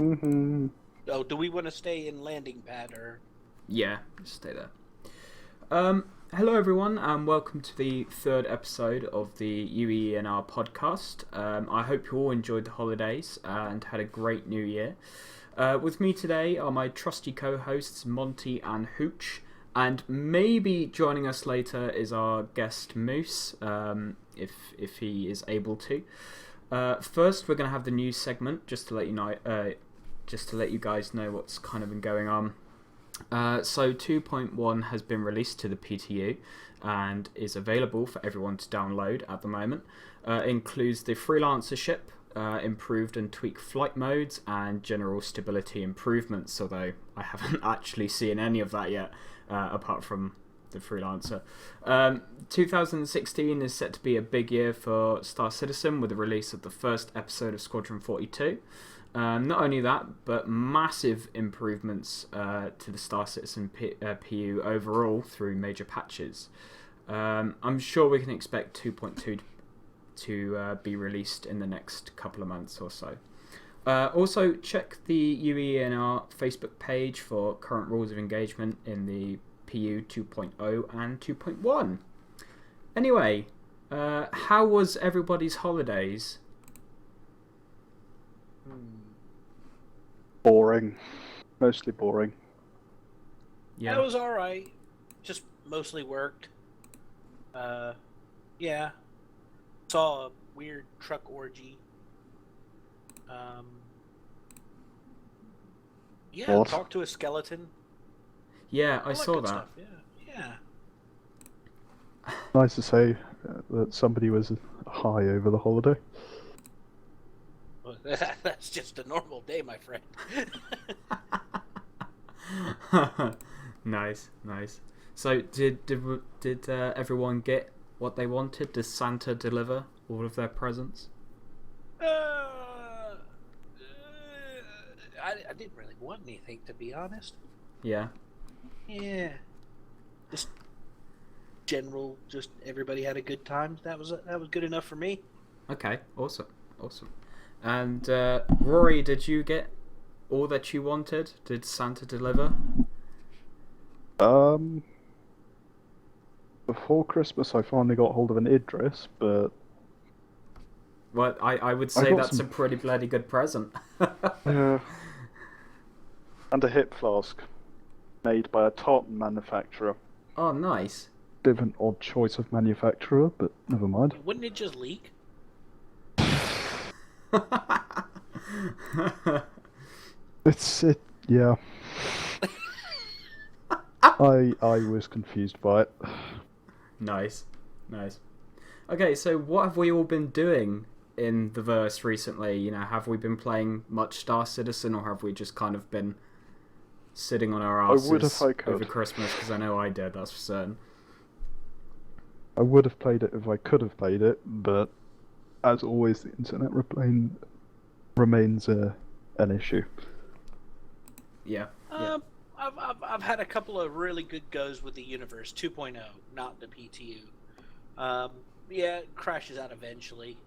Mm-hmm. Oh, do we want to stay in landing pad or? Yeah, just stay there. Hello everyone, and welcome to the third episode of the UEENR podcast. I hope you all enjoyed the holidays and had a great new year. With me today are my trusty co-hosts Monty and Hooch, and maybe joining us later is our guest Moose, if he is able to. First, we're going to have the news segment just to let you know, just to let you guys know what's kind of been going on. So 2.1 has been released to the PTU and is available for everyone to download at the moment. It includes the freelancership, improved and tweaked flight modes, and general stability improvements, although I haven't actually seen any of that yet, apart from the freelancer. 2016 is set to be a big year for Star Citizen with the release of the first episode of Squadron 42. Not only that, but massive improvements to the Star Citizen PU overall through major patches. I'm sure we can expect 2.2 to be released in the next couple of months or so. Also, check the UEENR Facebook page for current rules of engagement in the PU 2.0 and 2.1. Anyway, how was everybody's holidays? Boring. Mostly boring. Yeah, it was all right. Just mostly worked. Yeah. Saw a weird truck orgy. Yeah, What? talked to a skeleton. Yeah, I All saw good that. Stuff. Yeah. Nice to say that somebody was high over the holiday. Well, that's just a normal day, my friend. Nice. So did everyone get what they wanted? Did Santa deliver all of their presents? I didn't really want anything, to be honest. Yeah. Yeah. Just general. Just everybody had a good time. That was good enough for me. Okay. Awesome. And Rory, did you get all that you wanted? Did Santa deliver? Before Christmas I finally got hold of an Idris, but Well, I would say that's a pretty bloody good present. yeah. And a hip flask made by a tartan manufacturer. Oh, nice. Bit of an odd choice of manufacturer, but never mind. Wouldn't it just leak? Yeah. I was confused by it. Nice. Okay, so what have we all been doing in the verse recently? You know, have we been playing much Star Citizen, or have we just kind of been sitting on our asses I would if I could. over Christmas? Because I know I did, that's for certain. I would have played it if I could have played it, but as always, the internet remains an issue. Yeah. I've had a couple of really good goes with the Universe 2.0, not the PTU. Yeah, it crashes out eventually.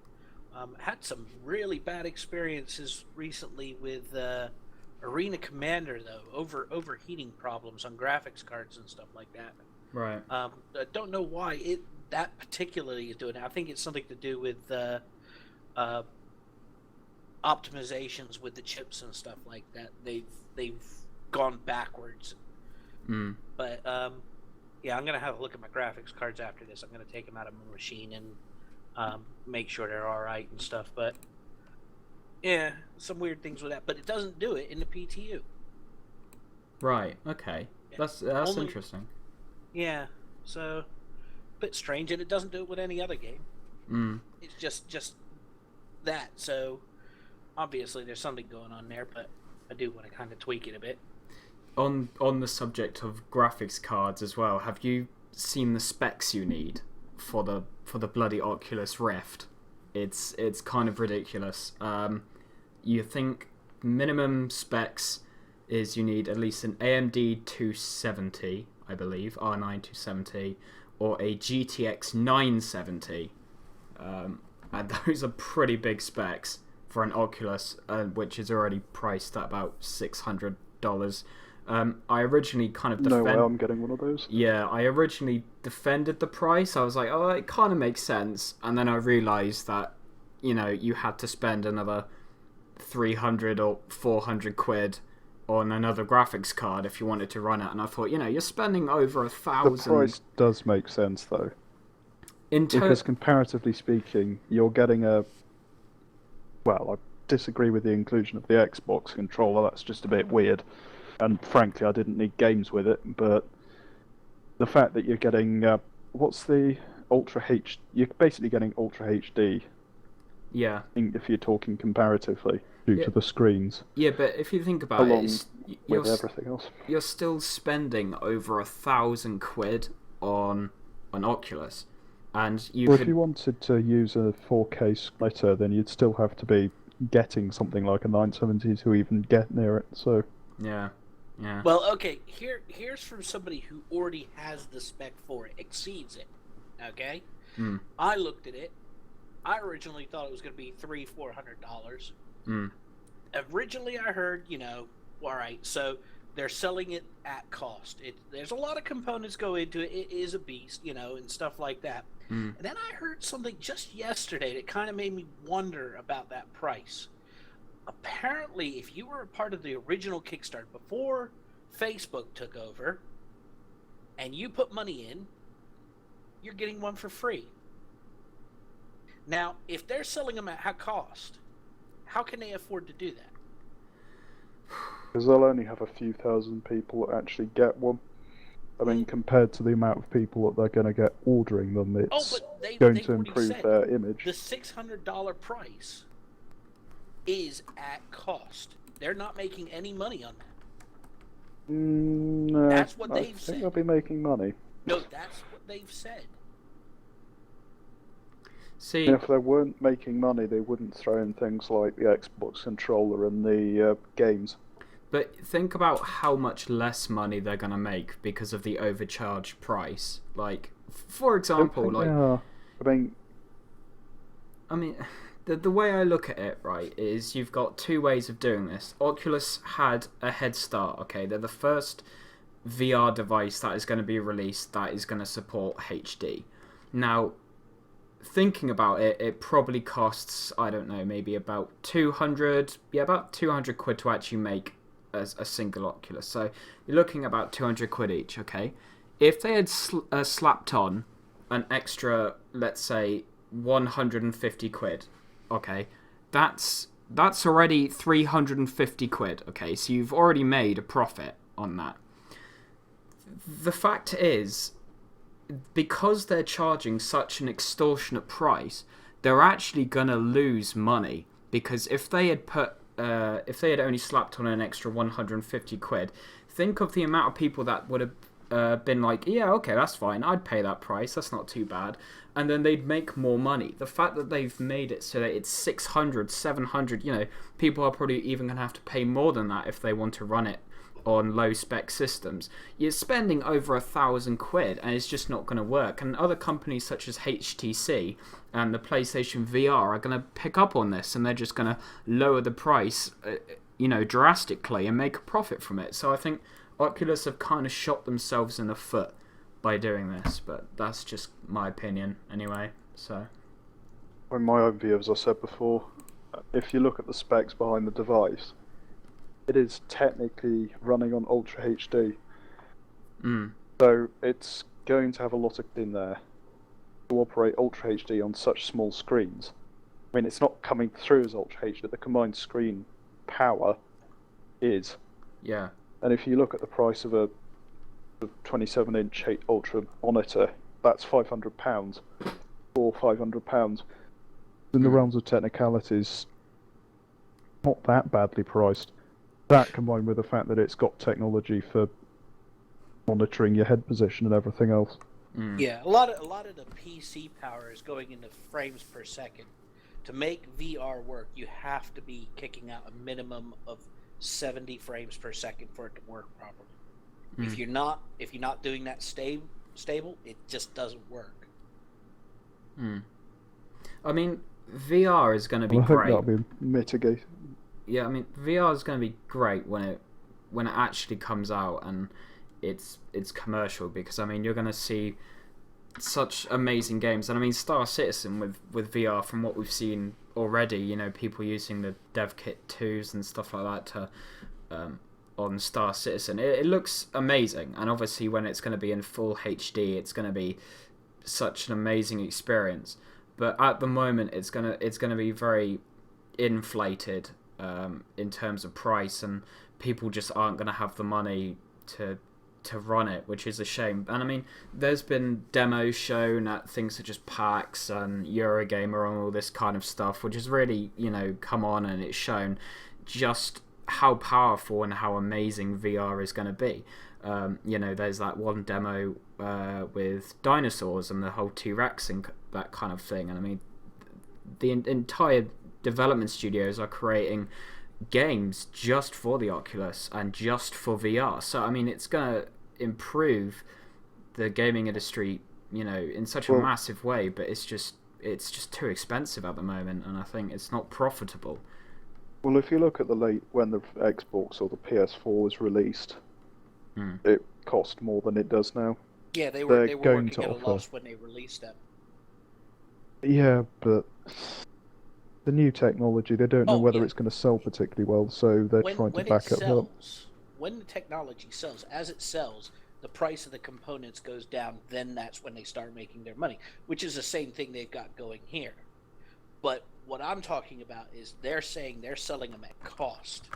Had some really bad experiences recently with Arena Commander, though, overheating problems on graphics cards and stuff like that. Right. I don't know why that particularly is doing it. I think it's something to do with optimizations with the chips and stuff like that. They've gone backwards. But yeah, I'm gonna have a look at my graphics cards after this. I'm gonna take them out of my machine and make sure they're all right and stuff. But yeah, some weird things with that. But it doesn't do it in the PTU. Right. Okay. Yeah. That's interesting. Yeah. So a bit strange, and it doesn't do it with any other game. It's just that. So obviously there's something going on there, but I do want to kind of tweak it a bit. On the subject of graphics cards as well, have you seen the specs you need for the bloody Oculus Rift? It's kind of ridiculous. You think minimum specs is you need at least an AMD 270, I believe, R9 270, or a GTX 970. And those are pretty big specs for an Oculus, which is already priced at about $600. I originally kind of No way I'm getting one of those. Yeah, I originally defended the price. I was like, oh, it kind of makes sense. And then I realised that, you had to spend another 300 or 400 quid on another graphics card if you wanted to run it. And I thought, you're spending over 1,000. The price does make sense, though. Because comparatively speaking, you're getting a... Well, I disagree with the inclusion of the Xbox controller. That's just a bit weird. And frankly, I didn't need games with it. But the fact that you're getting... what's the Ultra H... You're basically getting Ultra HD. Yeah. If you're talking comparatively, due to the screens. Yeah, but if you think about it, with everything else, you're still spending over 1,000 quid on an Oculus, and if you wanted to use a 4K splitter, then you'd still have to be getting something like a 970 to even get near it. So yeah. Well, okay. Here's from somebody who already has the spec for it, exceeds it. Okay. I looked at it. I originally thought it was going to be $300-$400. Originally, I heard, all right, so they're selling it at cost. There's a lot of components go into it. It is a beast, and stuff like that. And then I heard something just yesterday that kind of made me wonder about that price. Apparently, if you were a part of the original Kickstarter before Facebook took over, and you put money in, you're getting one for free. Now, if they're selling them at cost, how can they afford to do that? Because they'll only have a few thousand people that actually get one. I mean, compared to the amount of people that they're going to get ordering them, it's going to improve their image. The $600 price is at cost. They're not making any money on that. No, that's what they've said. I think they'll be making money. No, that's what they've said. See, if they weren't making money, they wouldn't throw in things like the Xbox controller and the games. But think about how much less money they're going to make because of the overcharged price. Like, for example, I mean, the way I look at it, right, is you've got two ways of doing this. Oculus had a head start, okay? They're the first VR device that is going to be released that is going to support HD. Now, thinking about it, it probably costs, I don't know, maybe about 200 quid to actually make as a single Oculus. So you're looking at about 200 quid each, okay? If they had slapped on an extra, let's say, 150 quid, okay, that's already 350 quid, okay? So you've already made a profit on that. The fact is, because they're charging such an extortionate price, they're actually gonna lose money, because if they had only slapped on an extra 150 quid, think of the amount of people that would have been like, yeah, okay, that's fine, I'd pay that price, that's not too bad, and then they'd make more money. The fact that they've made it so that it's 600, 700, people are probably even gonna have to pay more than that if they want to run it on low spec systems. You're spending over 1,000 quid and it's just not going to work. And other companies such as HTC and the PlayStation VR are going to pick up on this, and they're just going to lower the price drastically and make a profit from it. So I think Oculus have kind of shot themselves in the foot by doing this, but that's just my opinion anyway. So in my own view, as I said before, if you look at the specs behind the device, it is technically running on Ultra HD. So it's going to have a lot of in there to operate Ultra HD on such small screens. I mean, it's not coming through as Ultra HD, but the combined screen power is. Yeah. And if you look at the price of a 27-inch Ultra monitor, that's £500 or £500. In the realms of technicalities, not that badly priced. That combined with the fact that it's got technology for monitoring your head position and everything else. Yeah, a lot of the PC power is going into frames per second. To make VR work, you have to be kicking out a minimum of 70 frames per second for it to work properly. If you're not doing that stable, it just doesn't work. I mean, VR is going to be I hope great. that'll be mitigated. Yeah, I mean, VR is going to be great when it actually comes out and it's commercial, because I mean you're going to see such amazing games. And I mean, Star Citizen with VR, from what we've seen already, you know, people using the dev kit 2s and stuff like that to on Star Citizen, it looks amazing. And obviously when it's going to be in full HD, it's going to be such an amazing experience. But at the moment it's going to be very inflated in terms of price, and people just aren't going to have the money to run it, which is a shame. And I mean, there's been demos shown at things such as PAX and Eurogamer and all this kind of stuff, which has really, you know, come on, and it's shown just how powerful and how amazing VR is going to be. You know, there's that one demo with dinosaurs and the whole T-Rex and that kind of thing. And I mean, the entire development studios are creating games just for the Oculus and just for VR. So I mean, it's going to improve the gaming industry, you know, in such a massive way. But it's just too expensive at the moment, and I think it's not profitable. Well, if you look at when the Xbox or the PS4 was released, it cost more than it does now. Yeah, they were working at a loss when they released them. Yeah, but the new technology, they don't know whether it's going to sell particularly well, so they're trying to back it up. When the technology sells, as it sells, the price of the components goes down, then that's when they start making their money, which is the same thing they've got going here. But what I'm talking about is they're saying they're selling them at cost.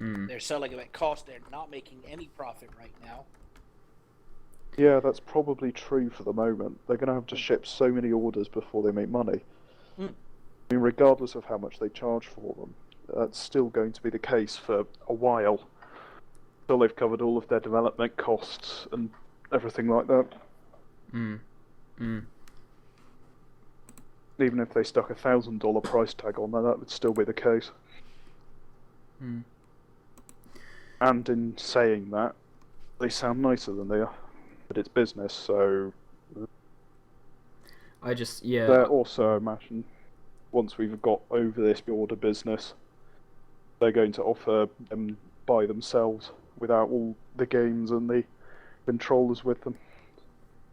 They're selling them at cost. They're not making any profit right now. Yeah, that's probably true for the moment. They're going to have to ship so many orders before they make money. I mean, regardless of how much they charge for them, that's still going to be the case for a while, until they've covered all of their development costs and everything like that. Even if they stuck $1,000 price tag on there, that would still be the case. And in saying that, they sound nicer than they are. But it's business, so... They're also, I imagine, once we've got over this order business, they're going to offer them by themselves without all the games and the controllers with them.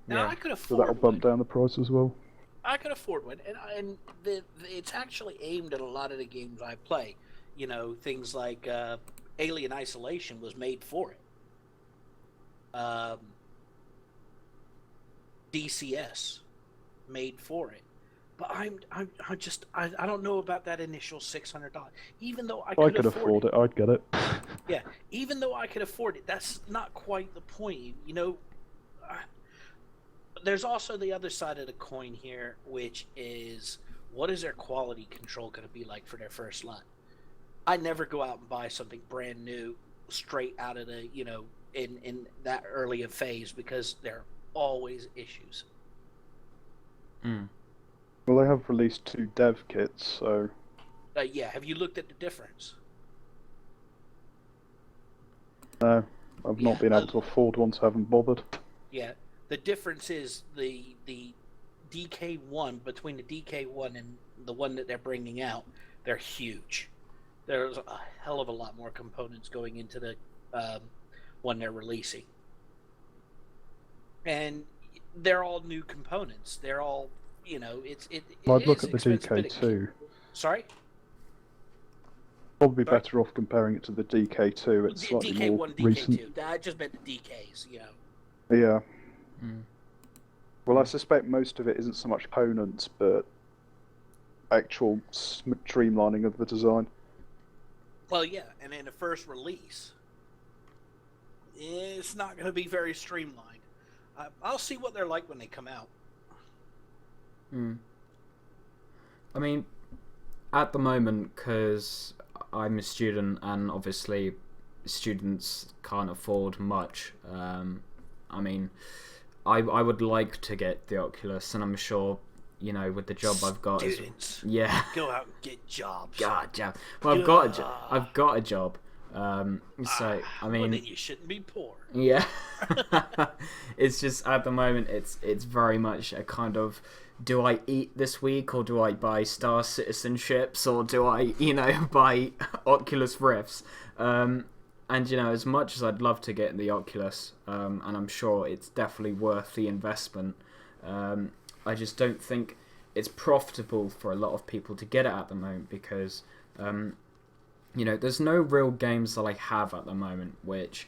Now, I could afford so that'll bump down the price as well. I could afford one, and it's actually aimed at a lot of the games I play. You know, things like Alien Isolation was made for it. DCS made for it, but I don't know about that initial $600. Even though I could afford it, I'd get it. Yeah, even though I could afford it, that's not quite the point. You know, there's also the other side of the coin here, which is what is their quality control going to be like for their first lot? I never go out and buy something brand new straight out of the, you know, in that early a phase, because there are always issues. Well, they have released 2 dev kits, so... Yeah, have you looked at the difference? No, I've not been able to afford one, so I haven't bothered. Yeah, the difference is the DK1, between the DK1 and the one that they're bringing out, they're huge. There's a hell of a lot more components going into the one they're releasing. And they're all new components. They're all, you know, I'd look at the DK2. Sorry? Probably better off comparing it to the DK2. It's slightly DK1, more DK2. recent. I just meant the DKs, you know. Yeah. Well, I suspect most of it isn't so much components, but actual streamlining of the design. Well, yeah, and in the first release, it's not going to be very streamlined. I'll see what they're like when they come out. I mean, at the moment, because I'm a student and obviously students can't afford much, I mean, I would like to get the Oculus, and I'm sure, you know, with the job I've got, Students, go out and get jobs. God, yeah. Well, I've got a job. So I mean, well, then you shouldn't be poor. Yeah. It's just at the moment it's very much a kind of do I eat this week, or do I buy Star Citizenships, or do I, buy Oculus Rifts? And, as much as I'd love to get the Oculus, and I'm sure it's definitely worth the investment, I just don't think it's profitable for a lot of people to get it at the moment because, there's no real games that I have at the moment which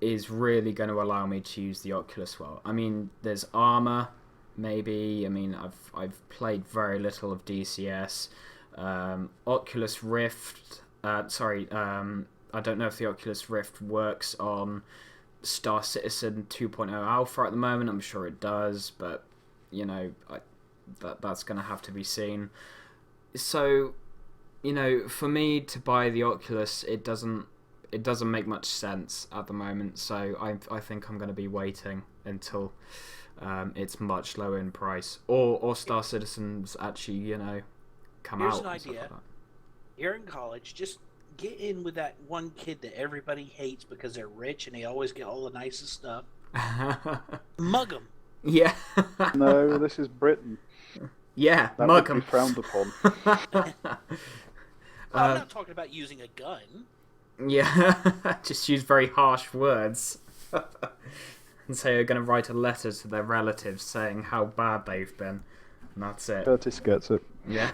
is really going to allow me to use the Oculus well. I mean, there's Armor, maybe. I mean, I've played very little of DCS. Oculus Rift. I don't know if the Oculus Rift works on Star Citizen 2.0 Alpha at the moment. I'm sure it does, but that's going to have to be seen. So, for me to buy the Oculus, it doesn't make much sense at the moment. So I think I'm going to be waiting until it's much lower in price, or Star Citizens actually come Here's out. Here's an idea. Like that. You're in college. Just get in with that one kid that everybody hates because they're rich and they always get all the nicest stuff. Mug them. Yeah. No, this is Britain. Yeah, that mug would be them. frowned upon. I'm not talking about using a gun. Yeah, just use very harsh words. And say you're going to write a letter to their relatives saying how bad they've been. And that's it. Curtis gets it. Yeah.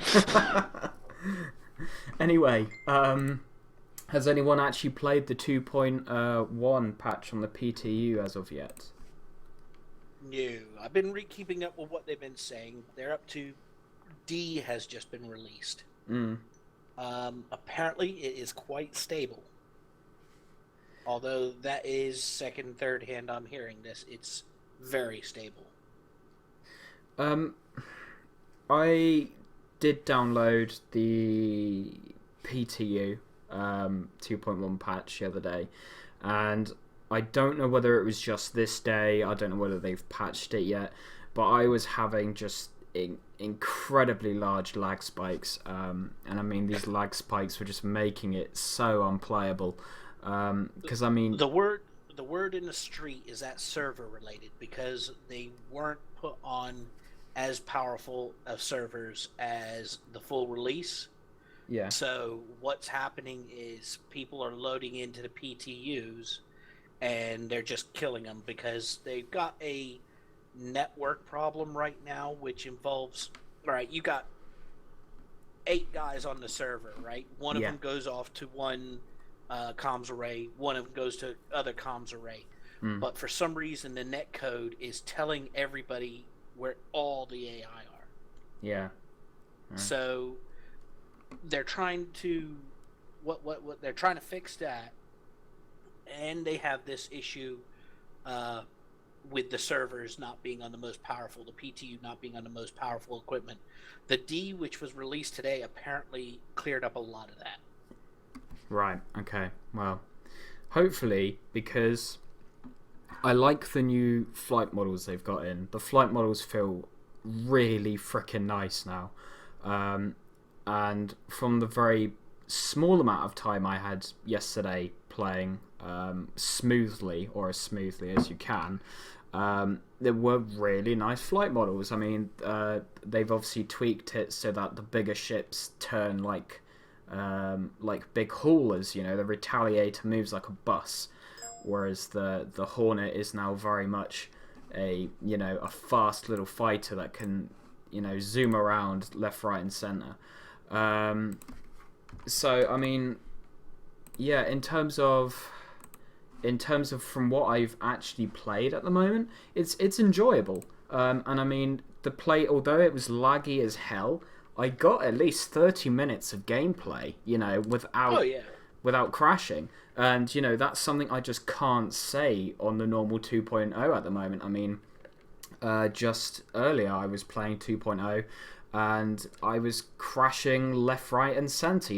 Anyway, has anyone actually played the 2.1 patch on the PTU as of yet? No. I've been keeping up with what they've been saying. They're up to D has just been released. Apparently it is quite stable. Although that is second, third hand I'm hearing this, it's very stable. I did download the PTU 2.1 patch the other day, and I don't know whether it was just this day, I don't know whether they've patched it yet, but I was having just incredibly large lag spikes, and I mean these lag spikes were just making it so unplayable. Because I mean, the word in the street is that server related because they weren't put on as powerful of servers as the full release. Yeah. So what's happening is people are loading into the PTUs and they're just killing them because they've got a network problem right now, which involves, right, you got 8 guys on the server, right? One of them goes off to one comms array, one of them goes to other comms array. But for some reason, the net code is telling everybody where all the AI are. Yeah. So they're trying to what they're trying to fix that, and they have this issue with the servers not being on the most powerful, the PTU not being on the most powerful equipment. The D, which was released today, apparently cleared up a lot of that. Right, okay. Well, hopefully, because I like the new flight models they've got in. The flight models feel really freaking nice now. And from the very small amount of time I had yesterday playing smoothly, or as smoothly as you can, there were really nice flight models. I mean, they've obviously tweaked it so that the bigger ships turn like big haulers. The Retaliator moves like a bus, whereas the Hornet is now very much a fast little fighter that can zoom around left, right, and center. So I mean, yeah, in terms of from what I've actually played at the moment, it's enjoyable. And I mean, the play, although it was laggy as hell, I got at least 30 minutes of gameplay, without crashing. And, that's something I just can't say on the normal 2.0 at the moment. I mean, just earlier I was playing 2.0 and I was crashing left, right, and center.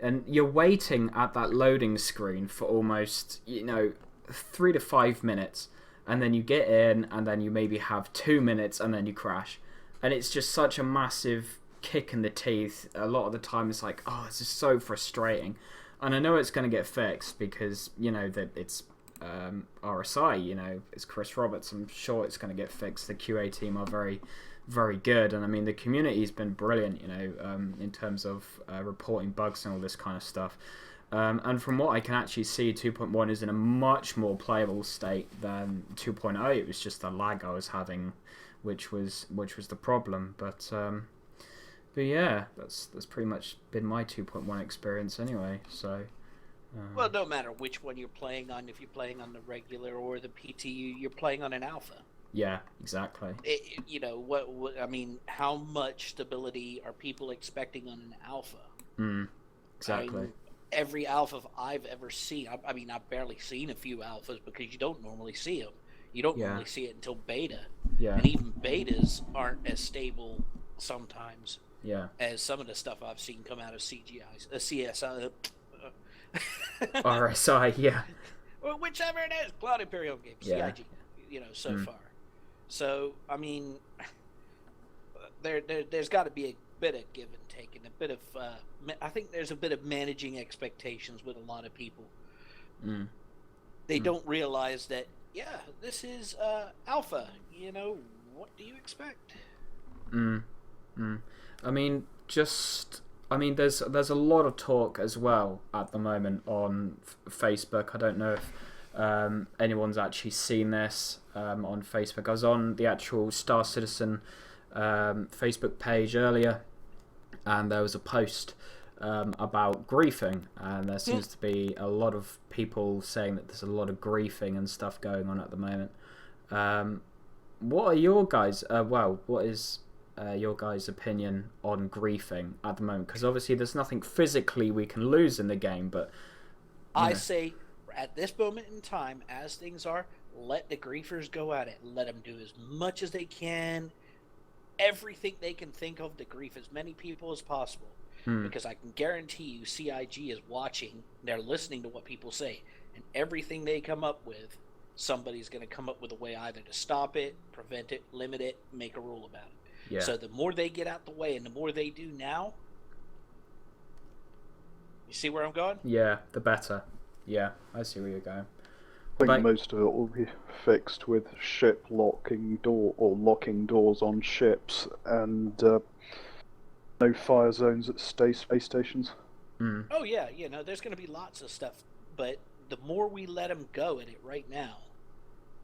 And you're waiting at that loading screen for almost, 3 to 5 minutes. And then you get in and then you maybe have 2 minutes and then you crash. And it's just such a massive kick in the teeth. A lot of the time it's like, oh, this is so frustrating. And I know it's going to get fixed because, that it's RSI, it's Chris Roberts. I'm sure it's going to get fixed. The QA team are very, very good. And I mean, the community's been brilliant, in terms of reporting bugs and all this kind of stuff. And from what I can actually see, 2.1 is in a much more playable state than 2.0. It was just the lag I was having, which was the problem. But yeah, that's pretty much been my 2.1 experience anyway. So. Well, no matter which one you're playing on, if you're playing on the regular or the PTU, you're playing on an alpha. Yeah, exactly. What I mean, how much stability are people expecting on an alpha? Exactly. Every alpha I've ever seen, I mean, I've barely seen a few alphas because you don't normally see them. You don't normally see it until beta. Yeah. And even betas aren't as stable sometimes as some of the stuff I've seen come out of CSI. RSI, yeah. Well, whichever it is, Cloud Imperium Games, CIG, so far. So, I mean, there's got to be a bit of give and take, and a bit of, I think there's a bit of managing expectations with a lot of people. They don't realize that, this is alpha, what do you expect? I mean, there's a lot of talk as well at the moment on Facebook. I don't know if anyone's actually seen this on Facebook. I was on the actual Star Citizen Facebook page earlier, and there was a post about griefing, and there seems to be a lot of people saying that there's a lot of griefing and stuff going on at the moment. What are your guys? What is your guys' opinion on griefing at the moment? Because obviously there's nothing physically we can lose in the game, but I say at this moment in time, as things are, let the griefers go at it. Let them do as much as they can, everything they can think of to grief as many people as possible. Because I can guarantee you CIG is watching, they're listening to what people say, and everything they come up with, somebody's going to come up with a way either to stop it, prevent it, limit it, make a rule about it. Yeah. So the more they get out the way and the more they do now, you see where I'm going? Yeah, the better. Yeah, I see where you're going. I think most of it will be fixed with ship locking doors on ships and no fire zones at space stations. Oh yeah, there's going to be lots of stuff, but the more we let them go at it right now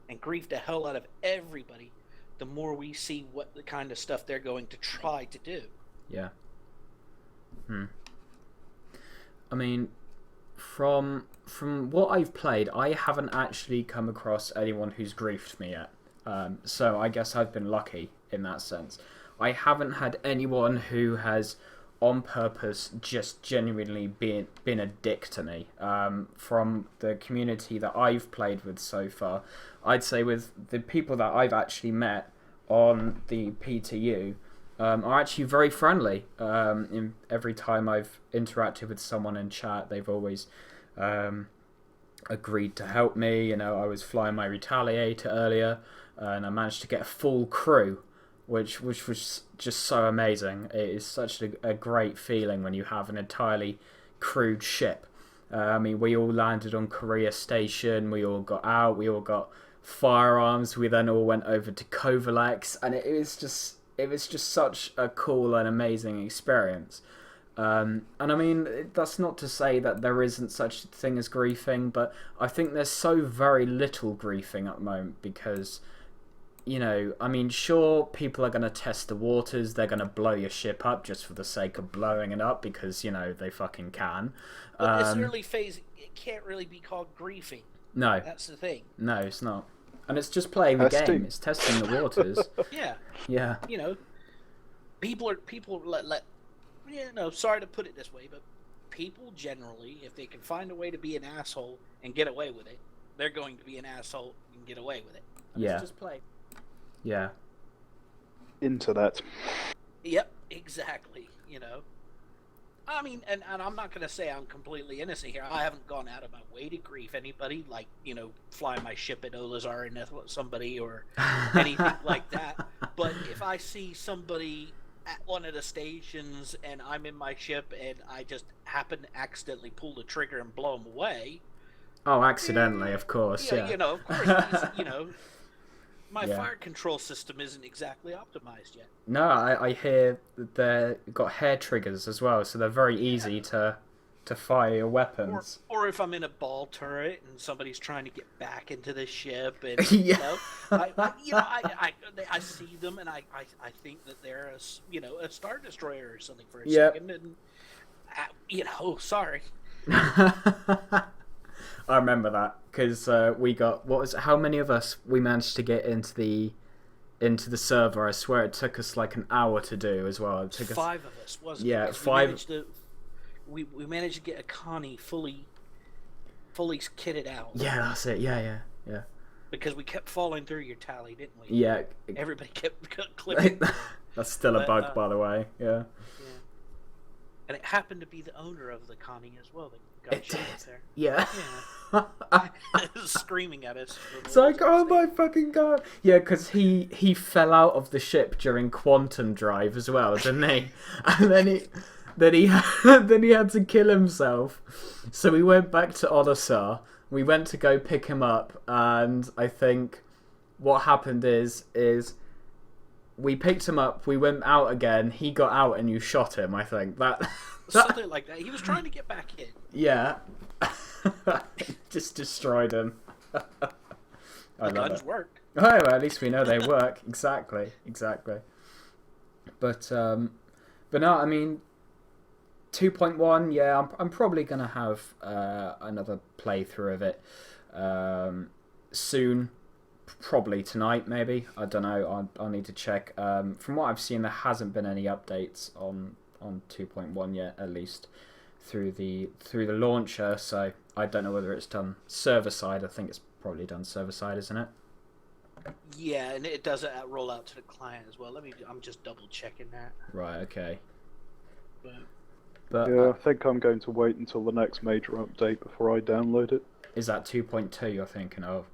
and grief the hell out of everybody, the more we see what the kind of stuff they're going to try to do. Yeah. I mean, from what I've played, I haven't actually come across anyone who's griefed me yet. So I guess I've been lucky in that sense. I haven't had anyone who has, on purpose, just genuinely been a dick to me. From the community that I've played with so far, I'd say with the people that I've actually met on the PTU are actually very friendly. In every time I've interacted with someone in chat, they've always agreed to help me. I was flying my Retaliator earlier, and I managed to get a full crew, which was just so amazing. It is such a great feeling when you have an entirely crewed ship. I mean, we all landed on Korea Station, we all got out, we all got firearms, we then all went over to Kovalex, and it was just such a cool and amazing experience. And I mean, that's not to say that there isn't such a thing as griefing, but I think there's so very little griefing at the moment because, I mean, sure, people are going to test the waters, they're going to blow your ship up just for the sake of blowing it up because, they fucking can. But this early phase, it can't really be called griefing. No. That's the thing. No, it's not. And it's just playing the game, it's testing the waters. Yeah. Yeah. People sorry to put it this way, but people generally, if they can find a way to be an asshole and get away with it, they're going to be an asshole and get away with it. Yeah. Just play. Yeah. Internet. Yep, exactly. I mean, and I'm not going to say I'm completely innocent here. I haven't gone out of my way to grief anybody, like, fly my ship at Olazar and somebody or anything like that. But if I see somebody at one of the stations and I'm in my ship and I just happen to accidentally pull the trigger and blow them away. Oh, accidentally, of course. Yeah. Of course, My fire control system isn't exactly optimized yet. No, I hear that they've got hair triggers as well, so they're very easy to fire your weapons. Or if I'm in a ball turret and somebody's trying to get back into the ship, and I see them and I think that they're a Star Destroyer or something for a second, and sorry. I remember that because we got how many of us we managed to get into the server? I swear it took us like an hour to do as well. It took 5 of us, wasn't it? Yeah, 5. We managed to get a Connie fully kitted out. Yeah, that's it. Yeah. Because we kept falling through your tally, didn't we? Yeah. Everybody kept clipping. That's still a bug, by the way. Yeah. And it happened to be the owner of the Connie as well. The guy showed us there. Yeah. Screaming at us. It's like, oh my fucking god. Yeah, because he fell out of the ship during Quantum Drive as well, didn't he? And then he had to kill himself. So we went back to Odyssey. We went to go pick him up, and I think what happened is we picked him up, we went out again, he got out and you shot him, I think. Something like that. He was trying to get back in. Yeah. Just destroyed him. The guns worked. Oh, well, at least we know they work. Exactly. But no, I mean, 2.1, yeah, I'm probably going to have another playthrough of it soon. Probably tonight, maybe. I don't know. I'll need to check. From what I've seen, there hasn't been any updates on 2.1 yet, at least through the launcher. So I don't know whether it's done server side. I think it's probably done server side, isn't it? Yeah, and it does roll out to the client as well. I'm just double checking that. Right. Okay. But yeah, I think I'm going to wait until the next major update before I download it. Is that 2.2 you're thinking of?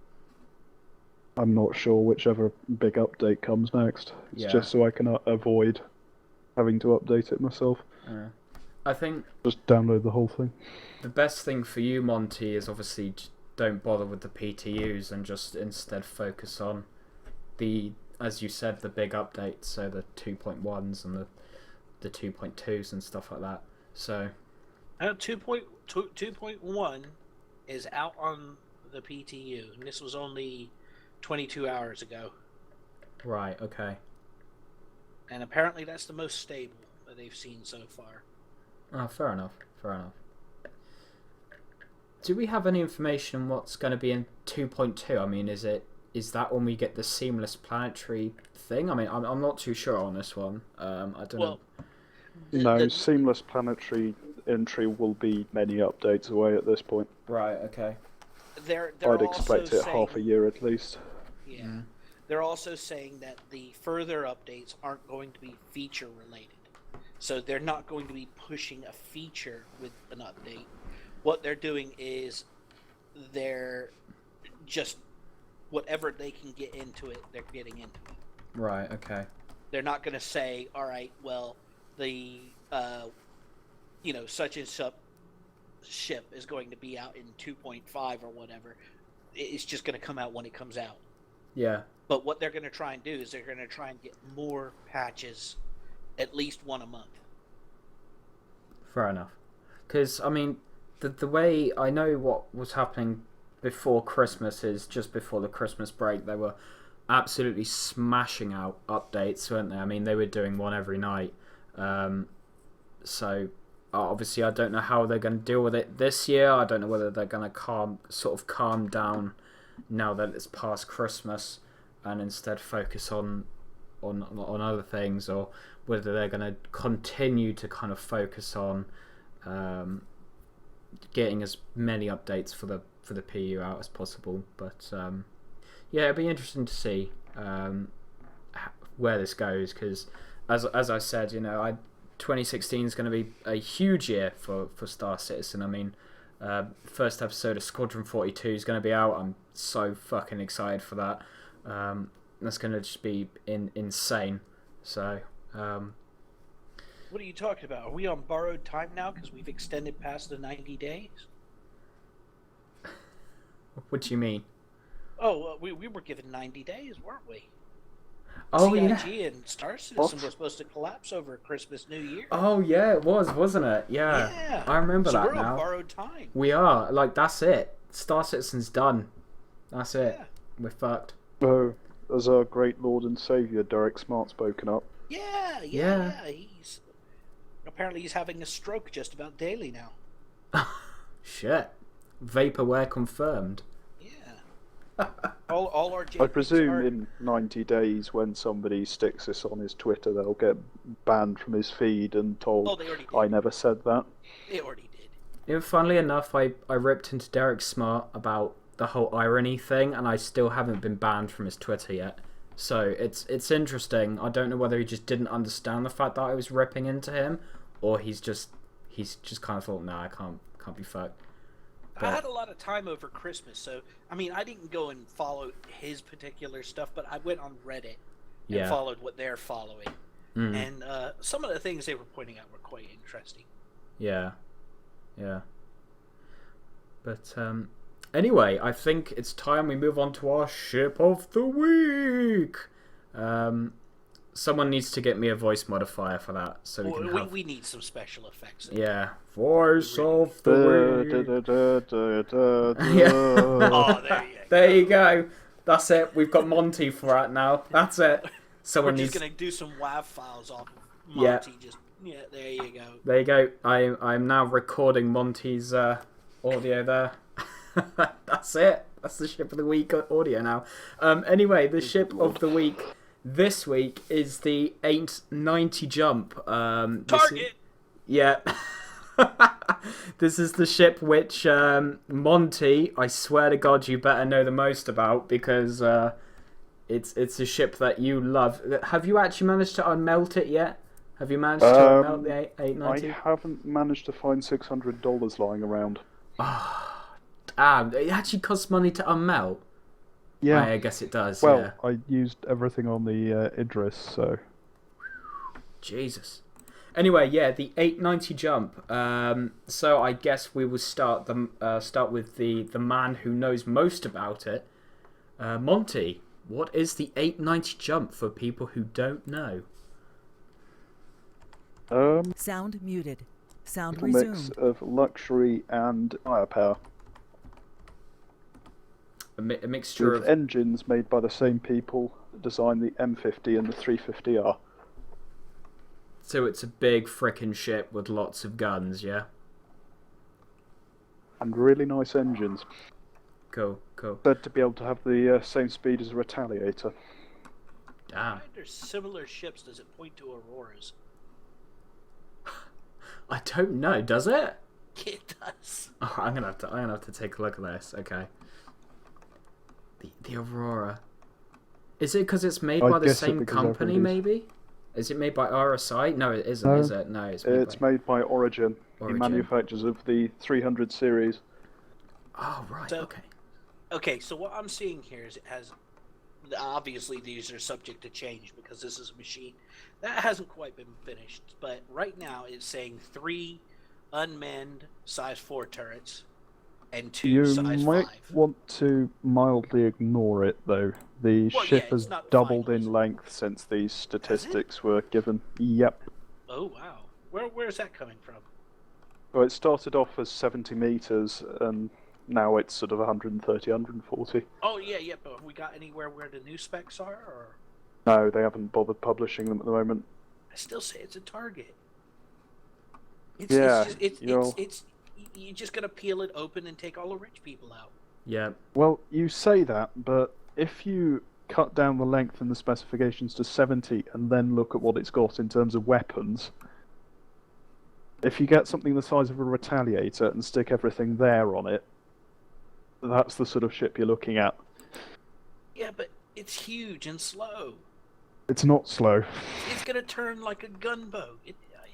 I'm not sure whichever big update comes next. It's just so I can avoid having to update it myself. I think just download the whole thing. The best thing for you, Monty, is obviously don't bother with the PTUs and just instead focus on as you said, the big updates, so the 2.1s and the 2.2s and stuff like that. So 2.1 is out on the PTU, and this was only 22 hours ago. Right, okay. And apparently that's the most stable that they've seen so far. Oh, fair enough. Do we have any information on what's going to be in 2.2? I mean, is that when we get the seamless planetary thing? I mean, I'm not too sure on this one. I don't know. No, seamless planetary entry will be many updates away at this point. Right, okay. I'd expect it half a year at least. Yeah. They're also saying that the further updates aren't going to be feature related. So they're not going to be pushing a feature with an update. What they're doing is they're just whatever they can get into it, they're getting into it. Right, okay. They're not going to say, all right, well, the such and such ship is going to be out in 2.5 or whatever. It's just going to come out when it comes out. Yeah. But what they're going to try and do is they're going to try and get more patches, at least one a month. Fair enough. Because, I mean, the way I know what was happening before Christmas is just before the Christmas break, they were absolutely smashing out updates, weren't they? I mean, they were doing one every night. So, obviously, I don't know how they're going to deal with it this year. I don't know whether they're going to calm down now that it's past Christmas and instead focus on other things, or whether they're going to continue to kind of focus on getting as many updates for the PU out as possible. But yeah, it'd be interesting to see where this goes, because as I said, 2016 is going to be a huge year for Star Citizen. I mean, first episode of Squadron 42 is going to be out. I'm so fucking excited for that. That's going to just be insane. So, what are you talking about? Are we on borrowed time now because we've extended past the 90 days? What do you mean? Oh, we were given 90 days, weren't we? Oh CIG yeah. and Star Citizen What? was supposed to collapse over Christmas, New Year. Oh yeah, it was, wasn't it? Yeah. Yeah. I remember so that we're now. on borrowed time. We are. Like, that's it. Star Citizen's done. That's it. Yeah. We're fucked. Oh, as our great Lord and Saviour, Derek Smart, spoken up. Yeah. Apparently he's having a stroke just about daily now. Shit. Vaporware confirmed. Yeah. all our I presume in 90 days, when somebody sticks this on his Twitter, they'll get banned from his feed and told, Oh, they already did. I never said that. They already did. You know, funnily enough, I ripped into Derek Smart about the whole irony thing, and I still haven't been banned from his Twitter yet. So it's interesting. I don't know whether he just didn't understand the fact that I was ripping into him, or he's just kind of thought, nah, I can't be fucked. I had a lot of time over Christmas, so I mean, I didn't go and follow his particular stuff, but I went on Reddit and followed what they're following, and some of the things they were pointing out were quite interesting. Yeah. But anyway, I think it's time we move on to our ship of the week. Someone needs to get me a voice modifier for that, so we need some special effects. Yeah, voice of the week. Yeah. Oh, there you go. That's it. We've got Monty for that now. That's it. We're just gonna do some WAV files off of Monty. Yeah, there you go. There you go. I'm now recording Monty's audio there. That's it. That's the ship of the week audio now. Anyway, the ship of the week this week is the 890 jump. Target. This is the ship which Monty, I swear to God, you better know the most about, because it's a ship that you love. Have you actually managed to unmelt it yet? Have you managed to unmelt the 890? I haven't managed to find $600 lying around. Damn, it actually costs money to unmelt. Yeah, I guess it does. Well, yeah. I used everything on the Idris, so. Jesus. Anyway, yeah, the 890 jump. So I guess we will start with the man who knows most about it. Monty, what is the 890 jump for people who don't know? Sound muted. Sound A resumed. mix of luxury and firepower. A mixture With of engines made by the same people that designed the M50 and the 350R. So it's a big frickin' ship with lots of guns, yeah? And really nice engines. Cool. Said to be able to have the same speed as a Retaliator. Damn. Under similar ships, does it point to Auroras? I don't know, does it? It does. Oh, I'm gonna have to take a look at this. Okay. The Aurora. Is it because it's made by the same company? Maybe. Is it made by RSI? No, it isn't. No, is it? No, it's made by Origin. The manufacturers of the 300 series. Oh right. So, okay. So what I'm seeing here is it has. Obviously, these are subject to change because this is a machine that hasn't quite been finished. But right now, it's saying 3 unmanned size 4 turrets and 2 size 5. You might want to mildly ignore it, though. The ship has doubled in length since these statistics were given. Yep. Oh wow. Where is that coming from? Well, it started off as 70 meters, and now it's sort of 130, 140. Oh yeah. But have we got anywhere where the new specs are? Or No, they haven't bothered publishing them at the moment. I still say it's a target. You're just gonna peel it open and take all the rich people out. Yeah. Well, you say that, but if you cut down the length and the specifications to 70 and then look at what it's got in terms of weapons, if you get something the size of a Retaliator and stick everything there on it, that's the sort of ship you're looking at. Yeah, but it's huge and slow. It's not slow. It's gonna turn like a gunboat.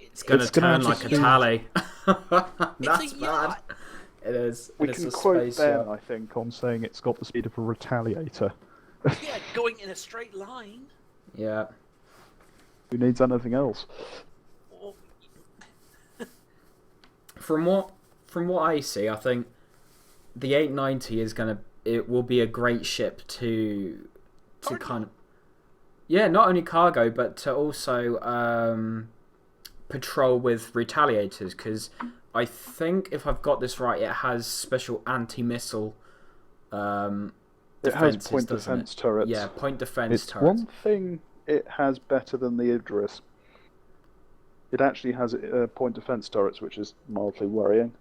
It's gonna turn like a tally. That's a bad. yacht. It is. We can quote Ben, I think, on saying it's got the speed of a Retaliator. Yeah, going in a straight line. Yeah. Who needs anything else? Well, From what I see, I think the 890 is going to it will be a great ship to kind of not only cargo but to also patrol with retaliators, because I think if I've got this right, it has special anti-missile defenses, it has point defense turrets. Yeah, point defense it's turrets. One thing it has better than the Idris. It actually has point defense turrets, which is mildly worrying.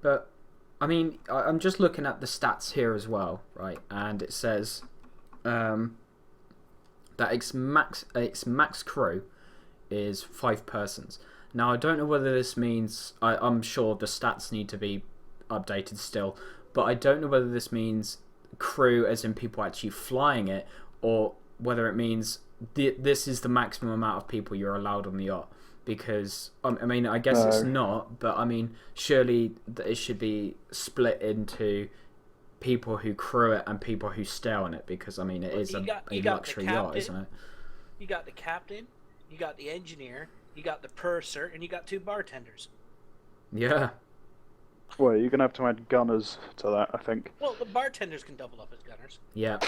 But I mean, I'm just looking at the stats here as well, right? And it says that its max crew is 5 persons. Now, I don't know whether this means... I'm sure the stats need to be updated still, but I don't know whether this means crew as in people actually flying it, or whether it means this is the maximum amount of people you're allowed on the yacht. Because, I mean, I guess it's not, but I mean, surely it should be split into people who crew it and people who stay on it, because, I mean, it is a luxury yacht, isn't it? You got the captain, you got the engineer, you got the purser, and you got 2 bartenders. Yeah. Well, you're going to have to add gunners to that, I think. Well, the bartenders can double up as gunners. Yeah.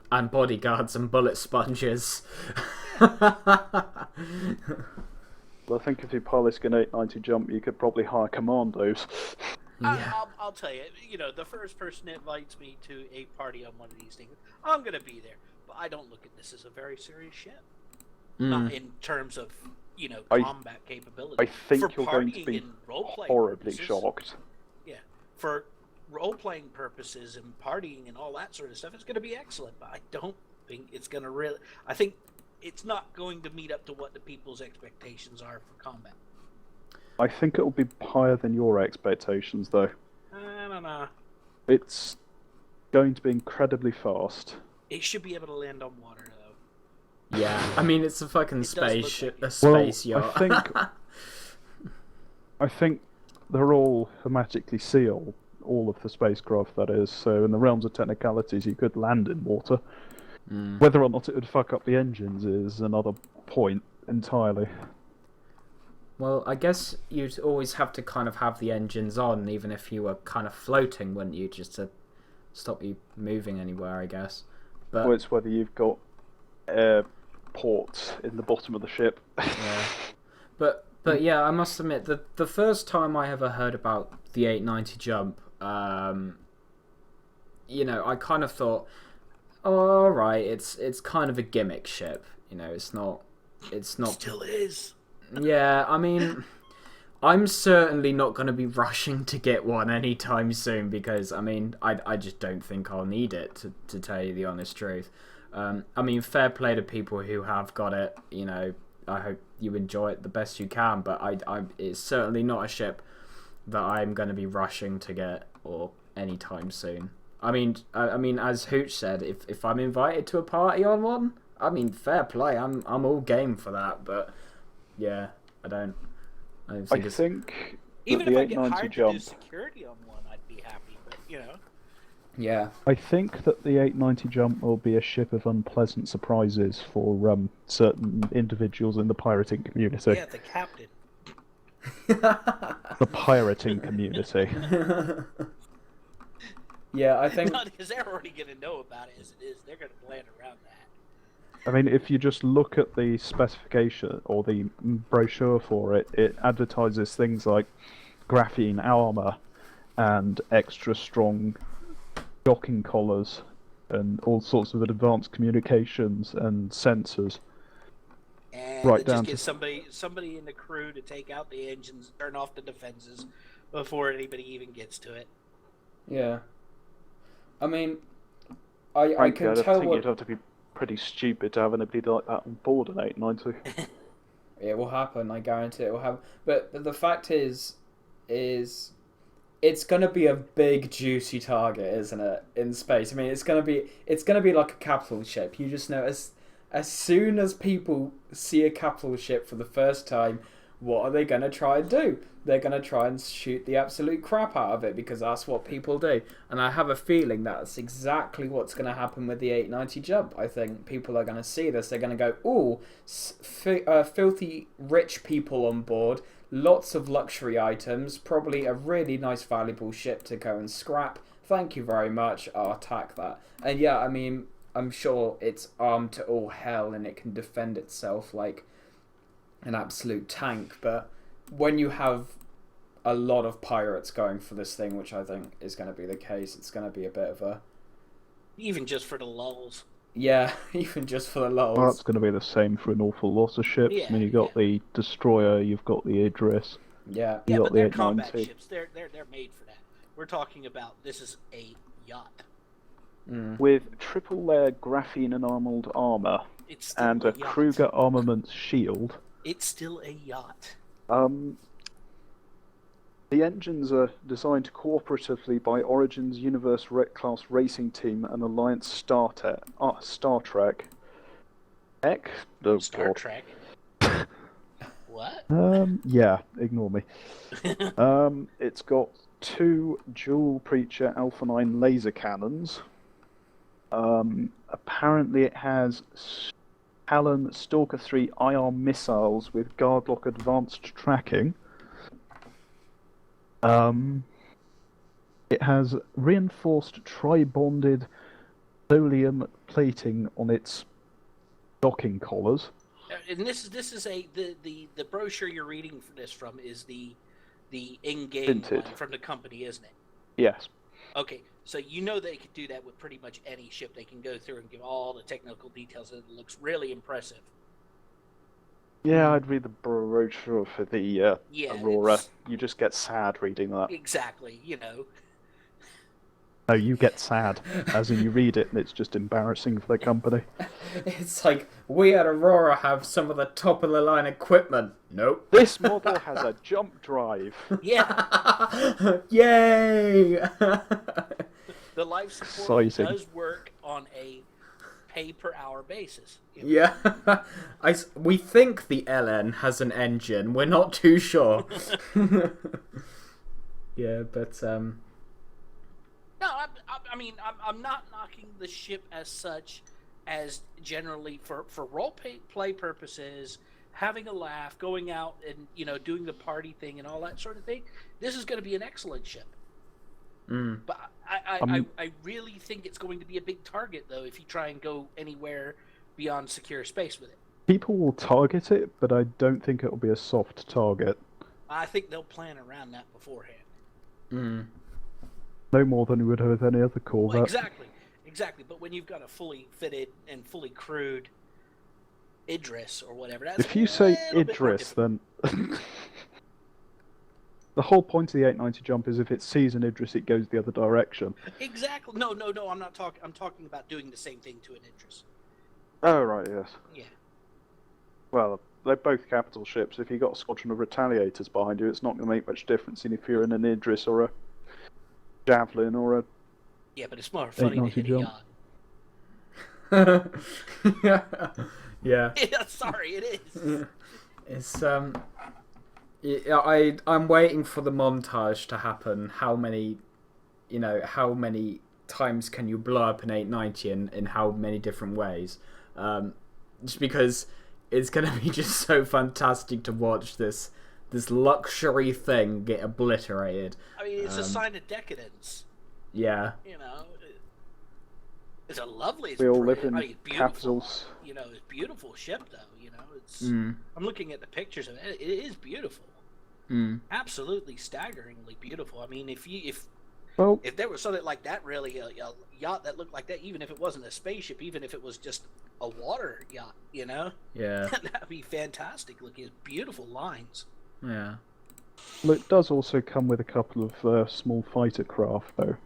And bodyguards and bullet sponges. Well, I think if you're piloting an 890 jump, you could probably hire commandos. Yeah. I'll tell you, the first person that invites me to a party on one of these things, I'm going to be there. But I don't look at this as a very serious ship. Not in terms of, combat capability. I think for you're going to be horribly shocked. Yeah. For role-playing purposes and partying and all that sort of stuff, it's going to be excellent. But I don't think it's going to really... I think it's not going to meet up to what the people's expectations are for combat. I think it will be higher than your expectations, though. I don't know. It's going to be incredibly fast. It should be able to land on water, though. Yeah, I mean, it's a fucking space yacht. I think they're all hermetically sealed, all of the spacecraft, that is. So in the realms of technicalities, you could land in water. Whether or not it would fuck up the engines is another point entirely. Well, I guess you'd always have to kind of have the engines on, even if you were kind of floating, wouldn't you? Just to stop you moving anywhere, I guess. But well, it's whether you've got air ports in the bottom of the ship. Yeah. But yeah, I must admit, the first time I ever heard about the 890 jump, I kind of thought, oh, all right, it's kind of a gimmick ship. It's not. It still is. Yeah, I mean, I'm certainly not going to be rushing to get one anytime soon, because I mean, I just don't think I'll need it, to tell you the honest truth. I mean, fair play to people who have got it. I hope you enjoy it the best you can, but it's certainly not a ship that I'm going to be rushing to get or anytime soon. I mean, as Hooch said, if I'm invited to a party on one, I mean, fair play. I'm all game for that, but yeah, I think even the if I get 890 hired jump, to do security on one, I'd be happy. But yeah. I think that the 890 jump will be a ship of unpleasant surprises for certain individuals in the pirating community. Yeah, the captain. The pirating community. Yeah, I think... No, because they're already going to know about it as it is. They're going to plan around that. I mean, if you just look at the specification or the brochure for it, it advertises things like graphene armor and extra strong docking collars and all sorts of advanced communications and sensors. And right down just get somebody in the crew to take out the engines, turn off the defenses before anybody even gets to it. Yeah. I mean, I can tell you'd have to be pretty stupid to have anybody like that on board an 890. It will happen, I guarantee it will happen. But the fact is it's going to be a big juicy target, isn't it, in space? I mean, it's going to be like a capital ship. You just know as soon as people see a capital ship for the first time, what are they going to try and do? They're going to try and shoot the absolute crap out of it because that's what people do. And I have a feeling that's exactly what's going to happen with the 890 jump. I think people are going to see this. They're going to go, ooh, filthy rich people on board, lots of luxury items, probably a really nice valuable ship to go and scrap. Thank you very much. I'll attack that. And yeah, I mean, I'm sure it's armed to all hell and it can defend itself like an absolute tank, but when you have a lot of pirates going for this thing, which I think is going to be the case, it's going to be a bit of a... Even just for the lulls. Yeah, even just for the lulls. Well, that's going to be the same for an awful lot of ships. Yeah, I mean, you've got the Destroyer, you've got the Idris. Yeah. You got but the they're combat 890. ships. They're made for that. We're talking about this is a yacht. With triple layer graphene enamelled armour It's still and a yacht. Kruger armaments shield. It's still a yacht. The engines are designed cooperatively by Origin's Universe Class Racing Team and Alliance Star Trek. Heck? Oh, Star God. Trek. What? Yeah, ignore me. It's got 2 dual Preacher Alpha 9 laser cannons. Apparently it has Talon Stalker 3 IR missiles with Guardlock advanced tracking. It has reinforced tri-bonded Tholium plating on its docking collars. And this is the brochure you're reading for this from is the in-game one from the company, isn't it? Yes. Okay, so you know they could do that with pretty much any ship. They can go through and give all the technical details, and it looks really impressive. Yeah, I'd read the brochure for the Aurora. It's... You just get sad reading that. Exactly, you know. No, you get sad, as in you read it and it's just embarrassing for the company. It's like, we at Aurora have some of the top of the line equipment. Nope. This model has a jump drive. Yeah. Yay! The life support Exciting. does work on a pay-per-hour basis. Yeah. We think the LN has an engine. We're not too sure. Yeah, but... No, I mean, I'm not knocking the ship as such, as generally for role play purposes, having a laugh, going out and, you know, doing the party thing and all that sort of thing. This is going to be an excellent ship. But I really think it's going to be a big target, though, if you try and go anywhere beyond secure space with it. People will target it, but I don't think it'll be a soft target. I think they'll plan around that beforehand. No more than you would have with any other Corvette. Well, exactly. But when you've got a fully fitted and fully crewed Idris or whatever, that's If you say Idris, then the whole point of the 890 jump is if it sees an Idris, it goes the other direction. Exactly. No. I'm not talking. I'm talking about doing the same thing to an Idris. Oh right, yes. Yeah. Well, they're both capital ships. If you've got a squadron of retaliators behind you, it's not going to make much difference if you're in an Idris or a Javelin or a... Yeah, but it's more funny to hit a yacht. Yeah. Yeah, sorry, it is. It's I'm waiting for the montage to happen. How many times can you blow up an 890 in how many different ways? Just because it's gonna be just so fantastic to watch this luxury thing get obliterated. I mean, it's a sign of decadence. Yeah. You know, it's a lovely. We all live in beautiful, capitals. You know, it's a beautiful ship, though. You know, it's. I'm looking at the pictures of it. It is beautiful. Absolutely staggeringly beautiful. I mean, if there was something like that, really, a yacht that looked like that, even if it wasn't a spaceship, even if it was just a water yacht, you know, Yeah. that'd be fantastic. Looking at beautiful lines. Yeah. Well, it does also come with a couple of small fighter craft, though.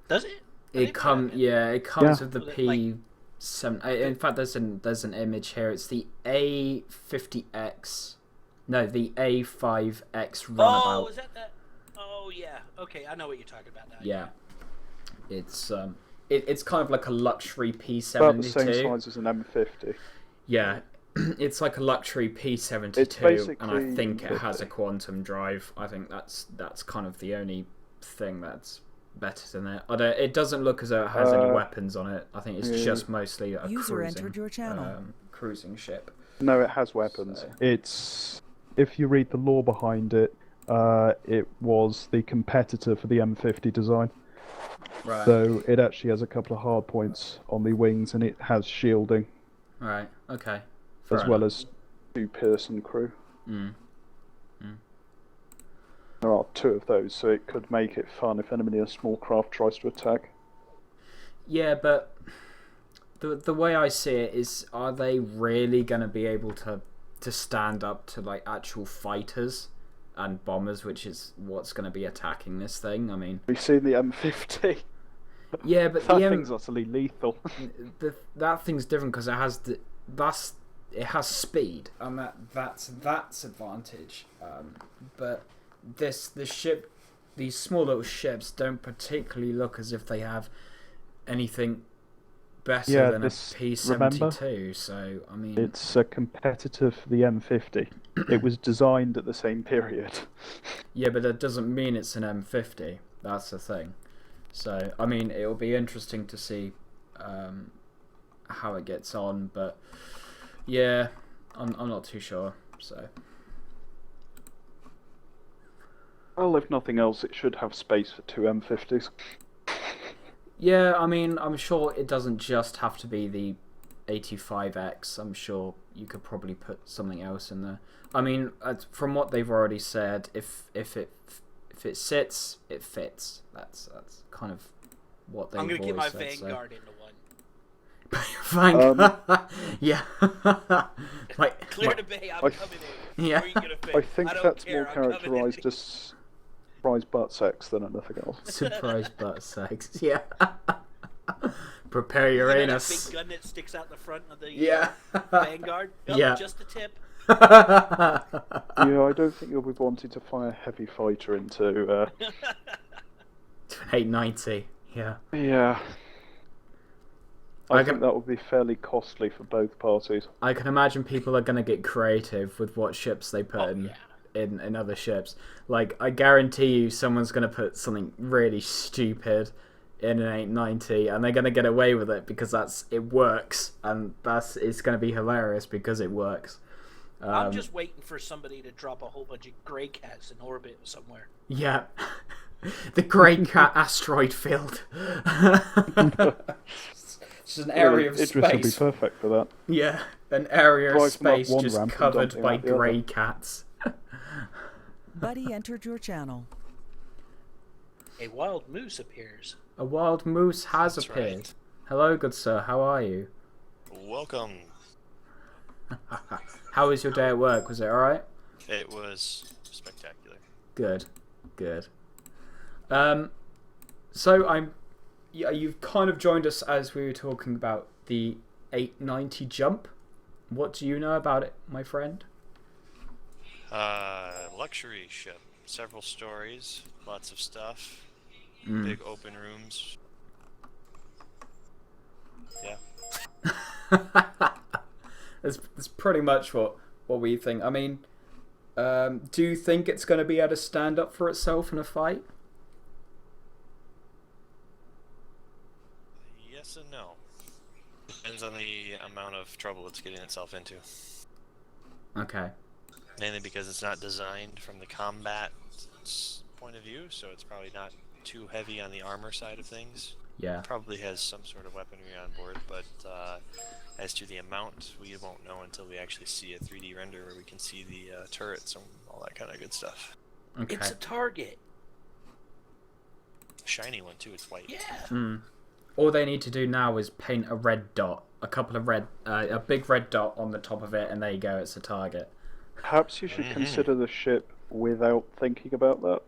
Does it? It comes with the P7. In fact, there's an image here. It's the A50X. No, the A5X runabout. Oh, is that? Oh, yeah. Okay, I know what you're talking about now. Yeah. It's it's kind of like a luxury P72. About the same size as an M50. Yeah. it's like a luxury P-72, and I think it has a quantum drive. I think that's kind of the only thing that's better than it. It doesn't look as though it has any weapons on it. I think it's just mostly a cruising ship. No, it has weapons. So. It's, if you read the lore behind it, it was the competitor for the M50 design. Right. So it actually has a couple of hard points on the wings, and it has shielding. Right. Okay. As well as 2-person crew. There are 2 of those, so it could make it fun if enemy a small craft tries to attack. Yeah, but the way I see it is, are they really going to be able to stand up to like actual fighters and bombers, which is what's going to be attacking this thing? I mean, we've seen the M50. Yeah, but that thing's utterly lethal. That thing's different because it has speed, and that's advantage. But these small little ships don't particularly look as if they have anything better than a P-72. Remember? So I mean, it's a competitor for the M50. It was designed at the same period. Yeah, but that doesn't mean it's an M50. That's the thing. So I mean, it'll be interesting to see how it gets on, but yeah, I'm not too sure. So. Well, if nothing else, it should have space for 2 M50s. Yeah, I mean, I'm sure it doesn't just have to be the 85X. I'm sure you could probably put something else in there. I mean, from what they've already said, if it sits, it fits. That's kind of what they've always said. I'm gonna get my Vanguard into one. Vanguard, yeah. Clear to bay, I'm coming in. Yeah. I think that's more characterized as surprise butt sex than anything else. Surprise butt sex, yeah. Prepare your anus. That big gun that sticks out the front of the Vanguard. Yeah. Just a tip. Yeah, I don't think you'll be wanting to fire a heavy fighter into 890. Yeah. Yeah. I think that would be fairly costly for both parties. I can imagine people are going to get creative with what ships they put in other ships. Like, I guarantee you someone's going to put something really stupid in an 890, and they're going to get away with it because it works, and it's going to be hilarious because it works. I'm just waiting for somebody to drop a whole bunch of Grey Cats in orbit somewhere. Yeah. The Grey Cat asteroid field. It's an area of space. Idris will be perfect for that. Yeah, an area of space just covered by grey cats. Buddy entered your channel. A wild moose appears. A wild moose has appeared. Right. Hello, good sir. How are you? Welcome. How was your day at work? Was it alright? It was spectacular. Good. So you've kind of joined us as we were talking about the 890 jump. What do you know about it, my friend? Luxury ship. Several stories, lots of stuff, big open rooms. Yeah. That's pretty much what we think. I mean, do you think it's going to be able to stand up for itself in a fight? Yes and no. Depends on the amount of trouble it's getting itself into. Okay. Mainly because it's not designed from the combat point of view, so it's probably not too heavy on the armor side of things. Yeah. Probably has some sort of weaponry on board, but as to the amount, we won't know until we actually see a 3D render where we can see the turrets and all that kind of good stuff. Okay. It's a target. Shiny one too, it's white. Yeah. All they need to do now is paint a red dot, a big red dot on the top of it, and there you go, it's a target. Perhaps you should consider the ship without thinking about that.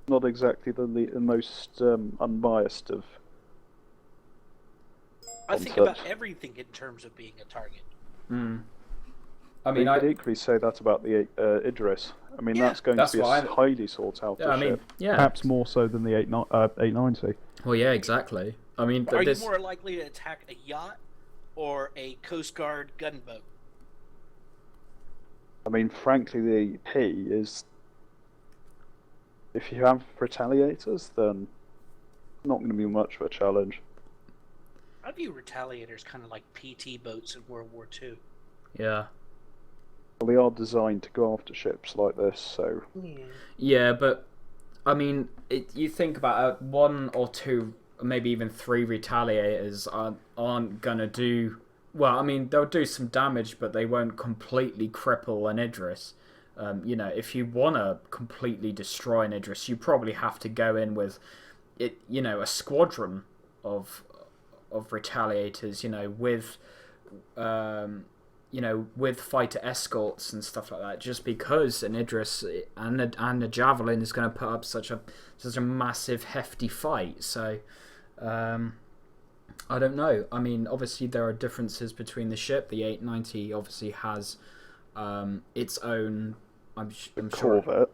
Not exactly the most unbiased of. I think about everything in terms of being a target. I mean, I could equally say that about the Idris. I mean, that's going to be a highly sought after ship. Perhaps more so than the 890. Well, yeah, exactly. I mean, are you more likely to attack a yacht or a Coast Guard gunboat? I mean, frankly, the P is... If you have retaliators, then not going to be much of a challenge. I view retaliators kind of like PT boats in World War II. Yeah. Well, they are designed to go after ships like this, so... Yeah, but, I mean, you think about it, 1 or 2, maybe even 3 retaliators aren't going to do... Well, I mean, they'll do some damage, but they won't completely cripple an Idris. You know, if you want to completely destroy an Idris, you probably have to go in with, a squadron of retaliators, with fighter escorts and stuff like that, just because an Idris and a Javelin is going to put up such a massive, hefty fight. So, I don't know. I mean, obviously there are differences between the ship. The 890 obviously has its own. I'm sure. Corvette.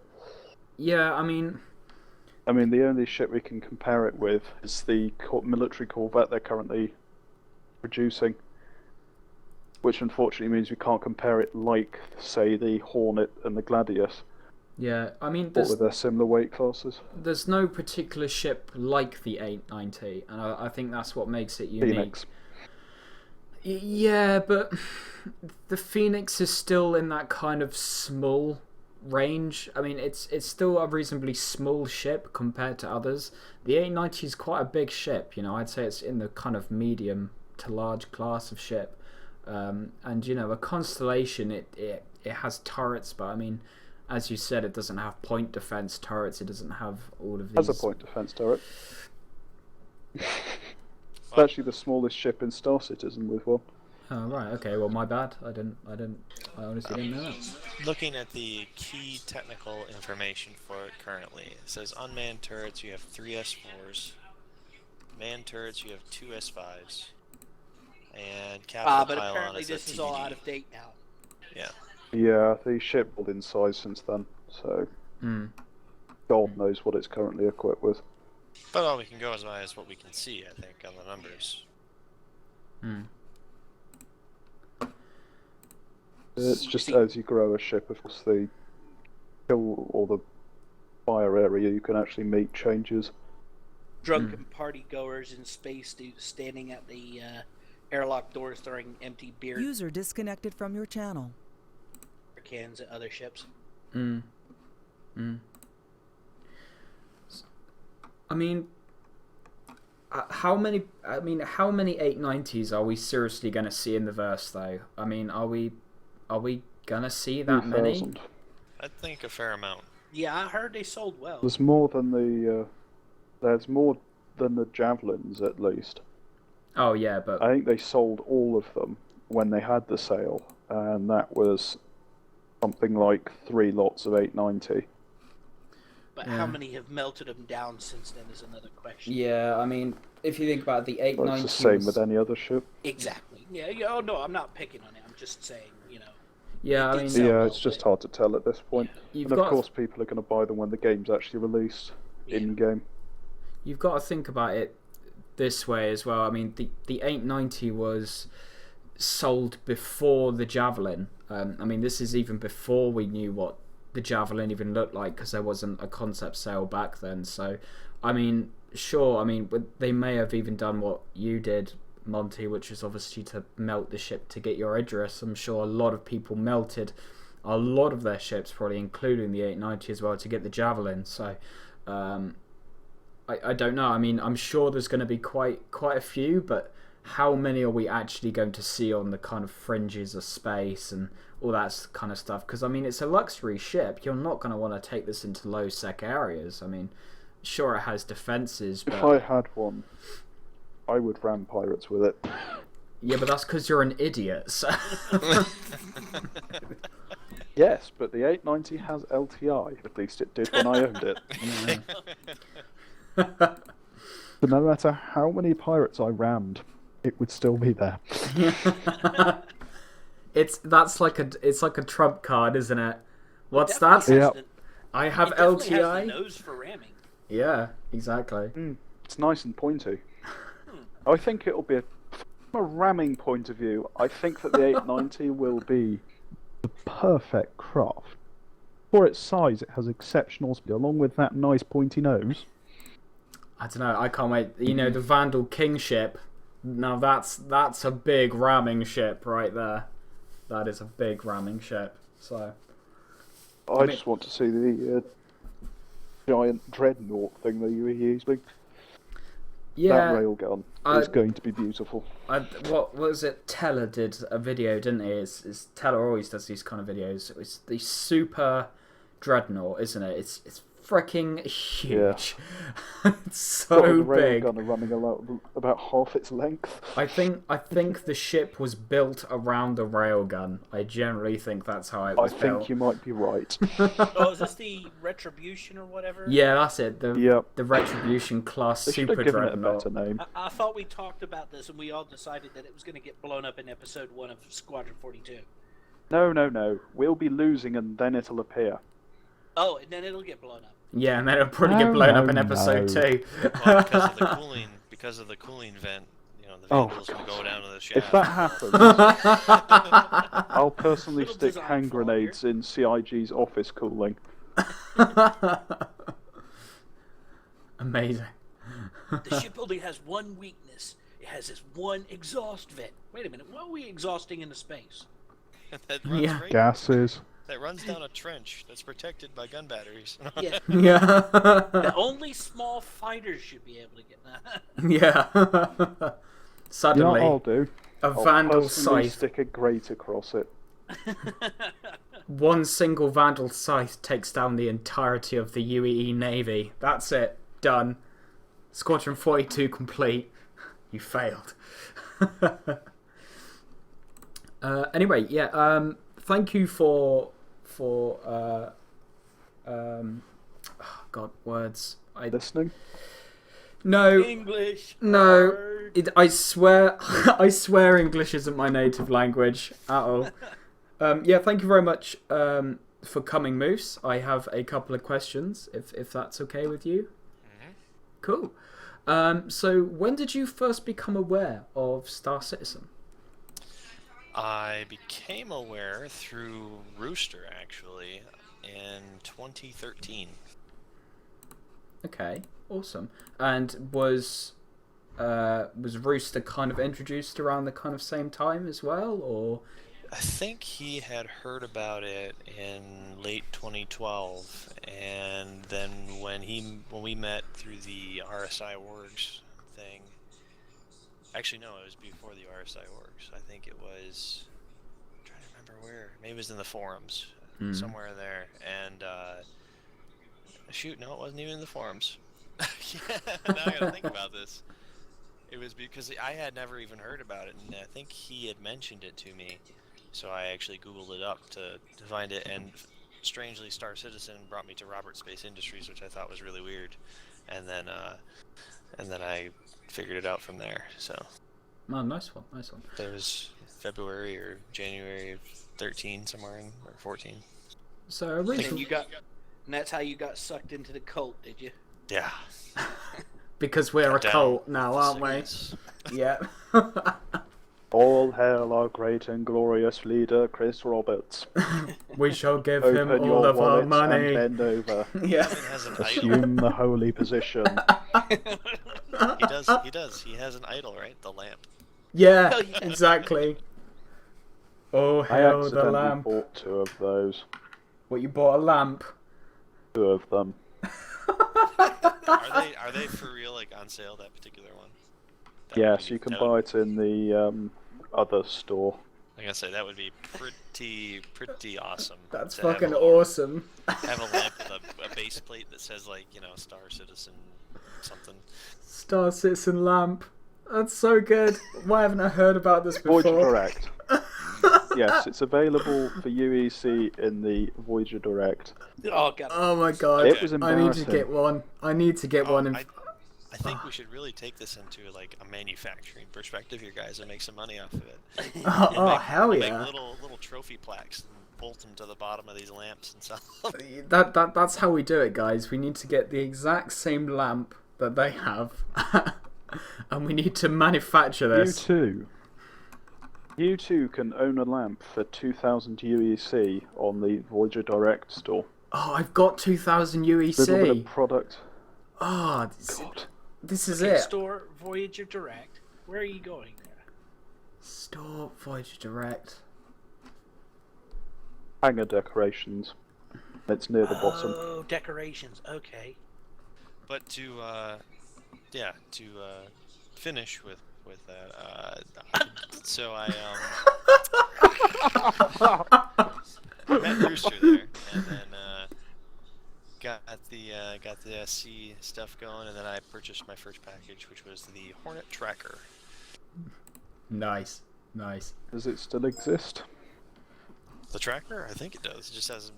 Yeah, I mean, the only ship we can compare it with is the military corvette they're currently producing, which unfortunately means we can't compare it like, say, the Hornet and the Gladius. Yeah, I mean, What with their similar weight classes. There's no particular ship like the 890, and I think that's what makes it unique. Phoenix. Yeah, but the Phoenix is still in that kind of small range. I mean, it's still a reasonably small ship compared to others. The 890 is quite a big ship, I'd say it's in the kind of medium to large class of ship. And, a Constellation, it has turrets, but I mean, as you said, it doesn't have point defense turrets. It doesn't have all of these. It has a point defense turret. It's actually the smallest ship in Star Citizen with one. Oh right, okay. Well, my bad. I honestly didn't know that. Looking at the key technical information for it currently, it says unmanned turrets you have 3 S4s, manned turrets you have 2 S5s, and capital but pylon apparently is this a is all TDD. out of date now. Yeah. Yeah, the ship doubled in size since then, so God knows what it's currently equipped with. But all we can go by is what we can see, I think, on the numbers. It's just as you grow a ship, of course, the kill or the fire area, you can actually make changes. Drunken party goers in space standing at the airlock doors throwing empty beer User disconnected from your channel. cans at other ships. I mean, how many 890s are we seriously going to see in the verse, though? I mean, are we going to see that many? 2,000. I think a fair amount. Yeah, I heard they sold well. There's more than the Javelins, at least. Oh yeah, but I think they sold all of them when they had the sale, and that was something like 3 lots of 890. But how many have melted them down since then is another question. yeah, I mean, if you think about it, the 890, Well, it's the same with any other ship. Exactly. Yeah. Oh no, I'm not picking on it. I'm just saying, Yeah, I It mean, did sell Yeah, well, it's just but- hard to tell at this point. You've And of got- course, people are going to buy them when the game's actually released in-game. you've got to think about it this way as well. I mean, the 890 was sold before the Javelin. I mean, this is even before we knew what the Javelin even looked like, because there wasn't a concept sale back then. So, I mean, sure, I mean, they may have even done what you did, Monty, which is obviously to melt the ship to get your Idris. I'm sure a lot of people melted a lot of their ships, probably including the 890 as well, to get the Javelin. So, I don't know. I mean, I'm sure there's going to be quite a few, but how many are we actually going to see on the kind of fringes of space and all that kind of stuff? Because, I mean, it's a luxury ship. You're not going to want to take this into low-sec areas. I mean, sure, it has defences, but... If I had one, I would ram pirates with it. Yeah, but that's because you're an idiot. So... Yes, but the 890 has LTI. At least it did when I owned it. So no matter how many pirates I rammed, it would still be there. It's like a trump card, isn't it? What's Definitely that? has Yeah. I have It definitely has LTI. the nose for ramming. Yeah, exactly. It's nice and pointy. I think it'll be a From a ramming point of view, I think that the 890 will be the perfect craft. For its size, it has exceptional speed, along with that nice pointy nose. I don't know. I can't wait. You know, the Vandal King ship. Now that's a big ramming ship right there. That is a big ramming ship. So I just want to see the giant dreadnought thing that you were using. yeah, That railgun is going to be beautiful. what was it? Teller did a video, didn't he? Teller always does these kind of videos. It's the super dreadnought, isn't it? It's freaking huge. Yeah. It's so the big. railgun running about half its length. I think the ship was built around the railgun. I generally think that's how it was built. I think you might be right. Oh, is this the Retribution or whatever? Yeah, that's it. The Retribution class They should super have given it a dreadnought. better name. I thought we talked about this and we all decided that it was going to get blown up in episode 1 of Squadron 42. No. We'll be losing and then it'll appear. Oh, and then it'll get blown up. Yeah, and then it'll probably get blown up in episode 2. Well, because of the cooling vent, you know, the Vandals will go down to the shaft. If that happens, I'll personally Little stick design hand flaw grenades in CIG's office cooling. Amazing. The ship only has one weakness. It has this one exhaust vent. Wait a minute, what are we exhausting into space? that runs Yeah. right, Gases. that runs down a trench that's protected by gun batteries. Yeah, Yeah. only small fighters should be able to get that. Yeah. You know Suddenly, what I'll do? a I'll Vandal personally scythe. stick a grate across it. One single Vandal scythe takes down the entirety of the UEE Navy. That's it. Done. Squadron 42 complete. You failed. Anyway, yeah. Thank you for God, words. Listening? No. English. No, hard. I swear, I swear English isn't my native language at all. Yeah, thank you very much for coming, Moose. I have a couple of questions, if that's okay with you. Mm-hmm. Cool. So when did you first become aware of Star Citizen? I became aware through Rooster, actually, in 2013. Okay, awesome. And was Rooster kind of introduced around the kind of same time as well, or? I think he had heard about it in late 2012, and then when we met through the RSI Orgs thing. Actually, no, it was before the RSI Orgs. I think it was. I'm trying to remember where. Maybe it was in the forums, somewhere there. And shoot, no, it wasn't even in the forums. Yeah, now I gotta think about this. It was because I had never even heard about it, and I think he had mentioned it to me. So I actually Googled it up to find it, and strangely, Star Citizen brought me to Robert Space Industries, which I thought was really weird. And then I figured it out from there. So. Oh, nice one. It was February or January of 13, somewhere in, or 14. So And originally, and that's how you got sucked into the cult, did you? Yeah. because we're a Down cult now, with the aren't we? sickness. Yeah. All hail our great and glorious leader, Chris Roberts. We shall give him Open all your of our wallets money. and bend over. Yeah. Kevin has an idol. Assume the holy position. He does. He has an idol, right? The lamp. Yeah, Oh, yeah. exactly. Oh, I hail the accidentally lamp. bought 2 of those. What, you bought a lamp? 2 of them. Are they for real, like on sale, that particular one? Yes, you can buy it in the other store. I'm gonna say that would be pretty awesome. That's to have fucking a- awesome. Have a lamp with a base plate that says, like, you know, Star Citizen something. Star Citizen lamp. That's so good. Why haven't I heard about this before? Voyager Direct. Yes, it's available for UEC in the Voyager Direct. Oh god. Oh my god. It was I need embarrassing. to get one. I need to get one. I think we should really take this into like a manufacturing perspective here, guys, and make some money off of it. Oh, hell We'll yeah. Make little trophy plaques and bolt them to the bottom of these lamps and sell them. That's how we do it, guys. We need to get the exact same lamp that they have. And we need to manufacture You this. too. You too can own a lamp for 2,000 UEC on the Voyager Direct store. Oh, I've got 2,000 UEC. Little bit of product. Oh, God. this is Okay, it. Store Voyager Direct. Where are you going there? Store Voyager Direct. Hanger decorations. It's near the bottom. Oh, decorations. Okay. But to finish with that, so I met Rooster there, and then got the SC stuff going, and then I purchased my first package, which was the Hornet Tracker. Nice. Does it still exist? The tracker? I think it does. It just hasn't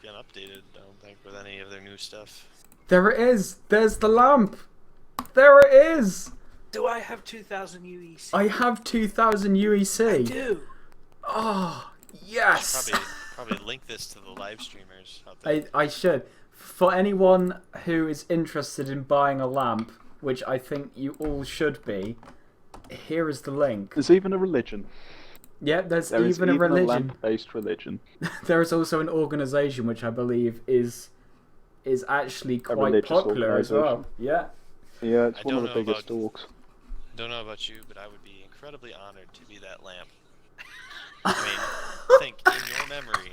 been updated, I don't think, with any of their new stuff. There it is. There's the lamp. There it is. Do I have 2,000 UEC? I have 2,000 UEC. I do. Oh, yes. Probably link this to the live streamers out there. I should. For anyone who is interested in buying a lamp, which I think you all should be, here is the link. There's even a religion. Yeah, there's There is even a religion. lamp-based religion. There is also an organisation which I believe is actually quite religious popular as well. organisation. Yeah. Yeah, it's I one of don't the know biggest about- orgs. Don't know about you, but I would be incredibly honored to be that lamp. I mean, think in your memory,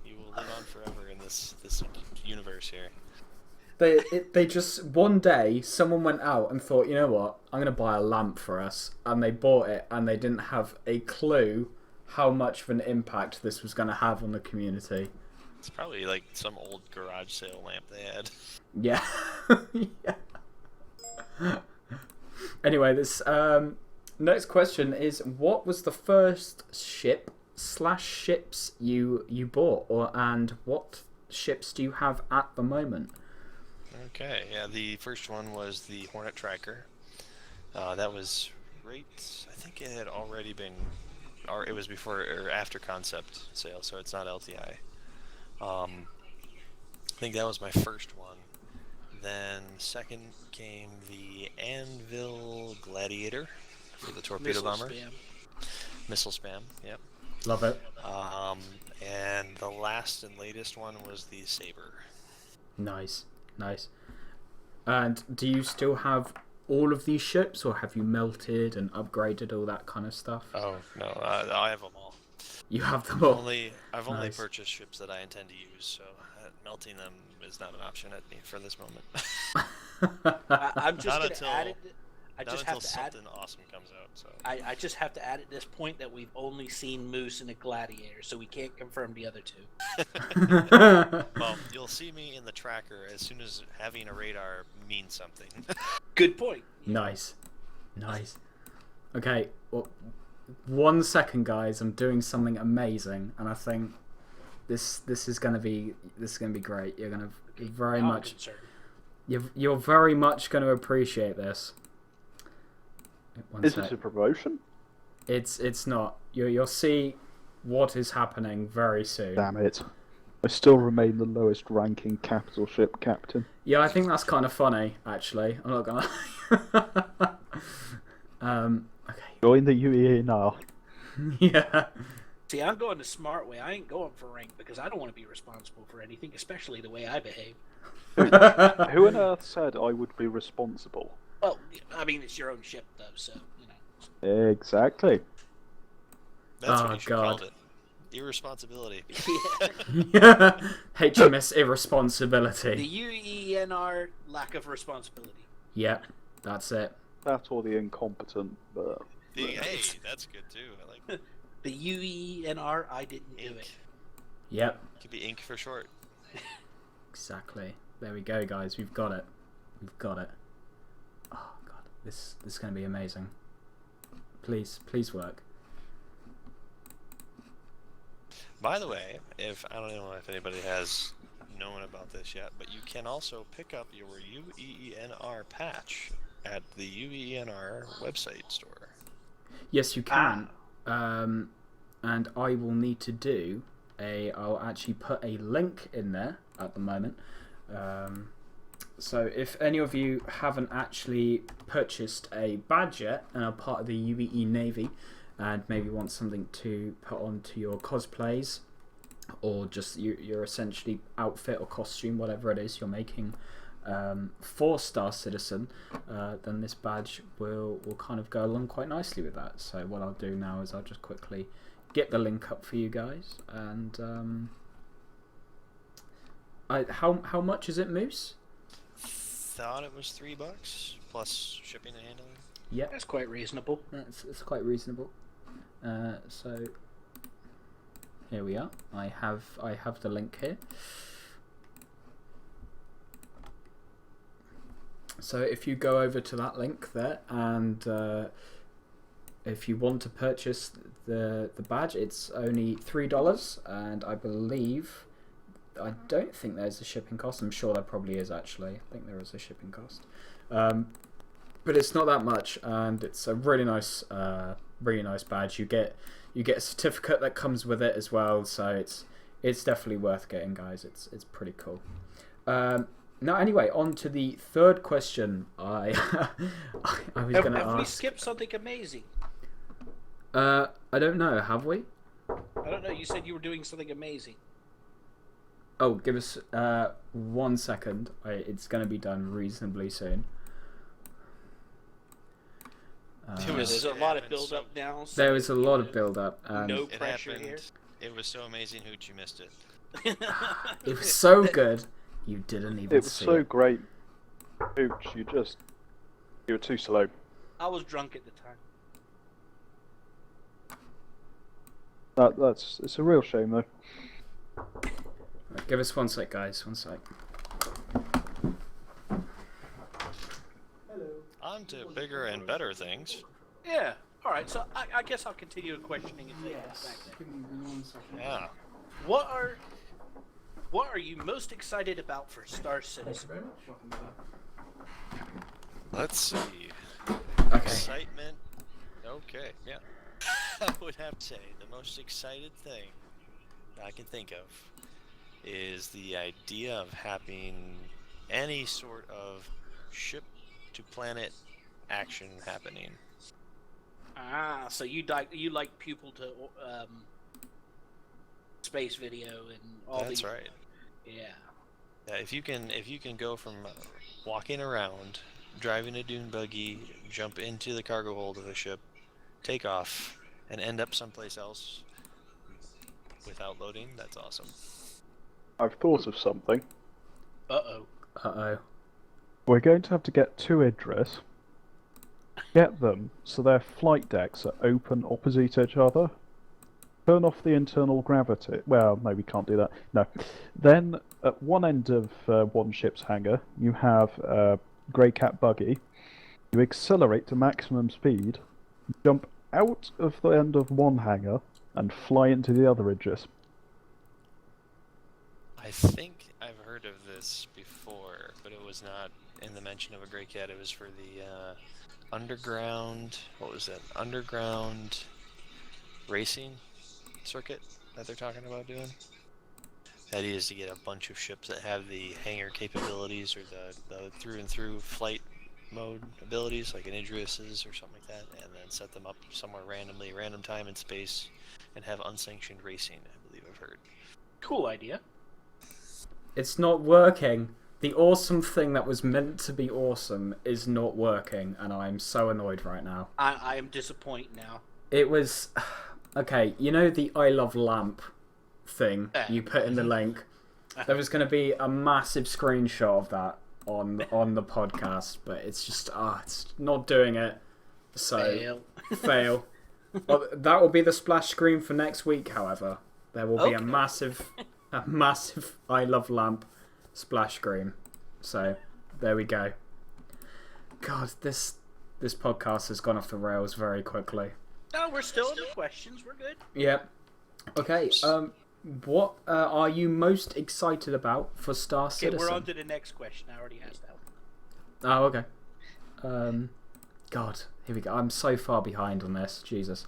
you will live on forever in this universe here. They just one day someone went out and thought, you know what, I'm gonna buy a lamp for us, and they bought it, and they didn't have a clue how much of an impact this was gonna have on the community. It's probably like some old garage sale lamp they had. Yeah. Yeah. Anyway, this next question is: what was the first ship/ships you bought, and what ships do you have at the moment? Okay, yeah, the first one was the Hornet Tracker. That was right. I think it had already been, or it was before or after concept sale, so it's not LTI. I think that was my first one. Then second came the Anvil Gladiator for the torpedo bomber. Missile spam, yep. Love it. And the last and latest one was the Saber. Nice. And do you still have all of these ships, or have you melted and upgraded all that kind of stuff? Oh no, I have them all. You have them all. I've only Nice. purchased ships that I intend to use, so melting them is not an option at me for this moment. I'm just Not going until- to add it. I Not just until have to add. something awesome comes out. So I just have to add at this point that we've only seen Moose and a Gladiator, so we can't confirm the other two. well, you'll see me in the tracker as soon as having a radar means something. Good point. Nice. Okay, well, 1 second, guys. I'm doing something amazing, and I think this is gonna be great. You're gonna very Now I'm much. concerned. You're very much going to appreciate this. One Is sec. it a promotion? It's not. You'll see what is happening very soon. Damn it. I still remain the lowest ranking capital ship captain. Yeah, I think that's kind of funny, actually. I'm not gonna lie. Okay. Join the UEENR. Yeah. See, I'm going the smart way. I ain't going for rank because I don't want to be responsible for anything, especially the way I behave. Who on earth said I would be responsible? Well, I mean, it's your own ship, though, so, you know. Exactly. That's Oh, what you should God. call it. Irresponsibility. Yeah. HMS The irresponsibility. UEENR lack of responsibility. Yep, that's it. That or the incompetent, but... Hey, that's good too. I like that. The UEENR, I didn't do Ink. it. Yep, Could be ink for short. exactly. There we go, guys. We've got it. Oh god, this is going to be amazing. Please work. By the way, I don't know if anybody has known about this yet, but you can also pick up your UEENR patch at the UEENR website store. Yes, you can. And I will need to do I'll actually put a link in there at the moment. So if any of you haven't actually purchased a badge yet and are part of the UEE Navy, and maybe want something to put onto your cosplays, or just your essentially outfit or costume, whatever it is you're making for Star Citizen, then this badge will kind of go along quite nicely with that. So what I'll do now is I'll just quickly get the link up for you guys, and how much is it, Moose? Thought it was $3 plus shipping and handling. Yeah, That's quite reasonable. it's quite reasonable. So here we are. I have the link here. So if you go over to that link there, and if you want to purchase the badge, it's only $3, and I don't think there's a shipping cost. I'm sure there probably is, actually. I think there is a shipping cost, but it's not that much, and it's a really nice badge. You get a certificate that comes with it as well, so it's definitely worth getting, guys. It's pretty cool. Now, anyway, on to the third question. I was going to ask. Have we skipped something amazing? I don't know. Have we? I don't know. You said you were doing something amazing. Oh, give us 1 second. It's going to be done reasonably soon. There's a lot of build-up now. So there was a lot of build-up. No pressure here. It was so amazing, Hooch, you missed it. It was so good, you didn't even see it. It was so great. Hooch, you were too slow. I was drunk at the time. It's a real shame, though. Right, give us 1 sec, guys. 1 sec. On to bigger and better things. Yeah. All right. So I guess I'll continue questioning and taking us back then. Yeah. What are you most excited about for Star Citizen? Let's see. Okay. Excitement. Okay, yeah. I would have to say the most excited thing I can think of is the idea of having any sort of ship to planet action happening. Ah, so you like pupil to space video and all That's the. right. Yeah. Yeah, if you can go from walking around, driving a dune buggy, jump into the cargo hold of a ship, take off, and end up someplace else without loading, that's awesome. I've thought of something. Uh-oh. We're going to have to get to Idris, get them so their flight decks are open opposite each other, turn off the internal gravity. Well, no, we can't do that. No. Then, at one end of one ship's hangar, you have a Grey Cat buggy. You accelerate to maximum speed, jump out of the end of one hangar, and fly into the other Idris. I think I've heard of this before, but it was not in the mention of a Grey Cat. It was for the underground. What was that? Underground racing circuit that they're talking about doing. The idea is to get a bunch of ships that have the hangar capabilities or the through and through flight mode abilities, like an Idris's or something like that, and then set them up somewhere randomly, random time and space, and have unsanctioned racing. I believe I've heard. Cool idea. It's not working. The awesome thing that was meant to be awesome is not working, and I'm so annoyed right now. I am disappointed now. It was... Okay, you know the I Love Lamp thing you put in the link? There was going to be a massive screenshot of that on the podcast, but it's just... it's not doing it. So, fail. Well, that will be the splash screen for next week, however. There will be a massive I Love Lamp splash screen. So, there we go. God, this podcast has gone off the rails very quickly. No, we're still in the questions. We're good. Yep. Okay, what are you most excited about for Star Citizen? Okay, we're on to the next question. I already asked that one. Oh, okay. God, here we go. I'm so far behind on this. Jesus.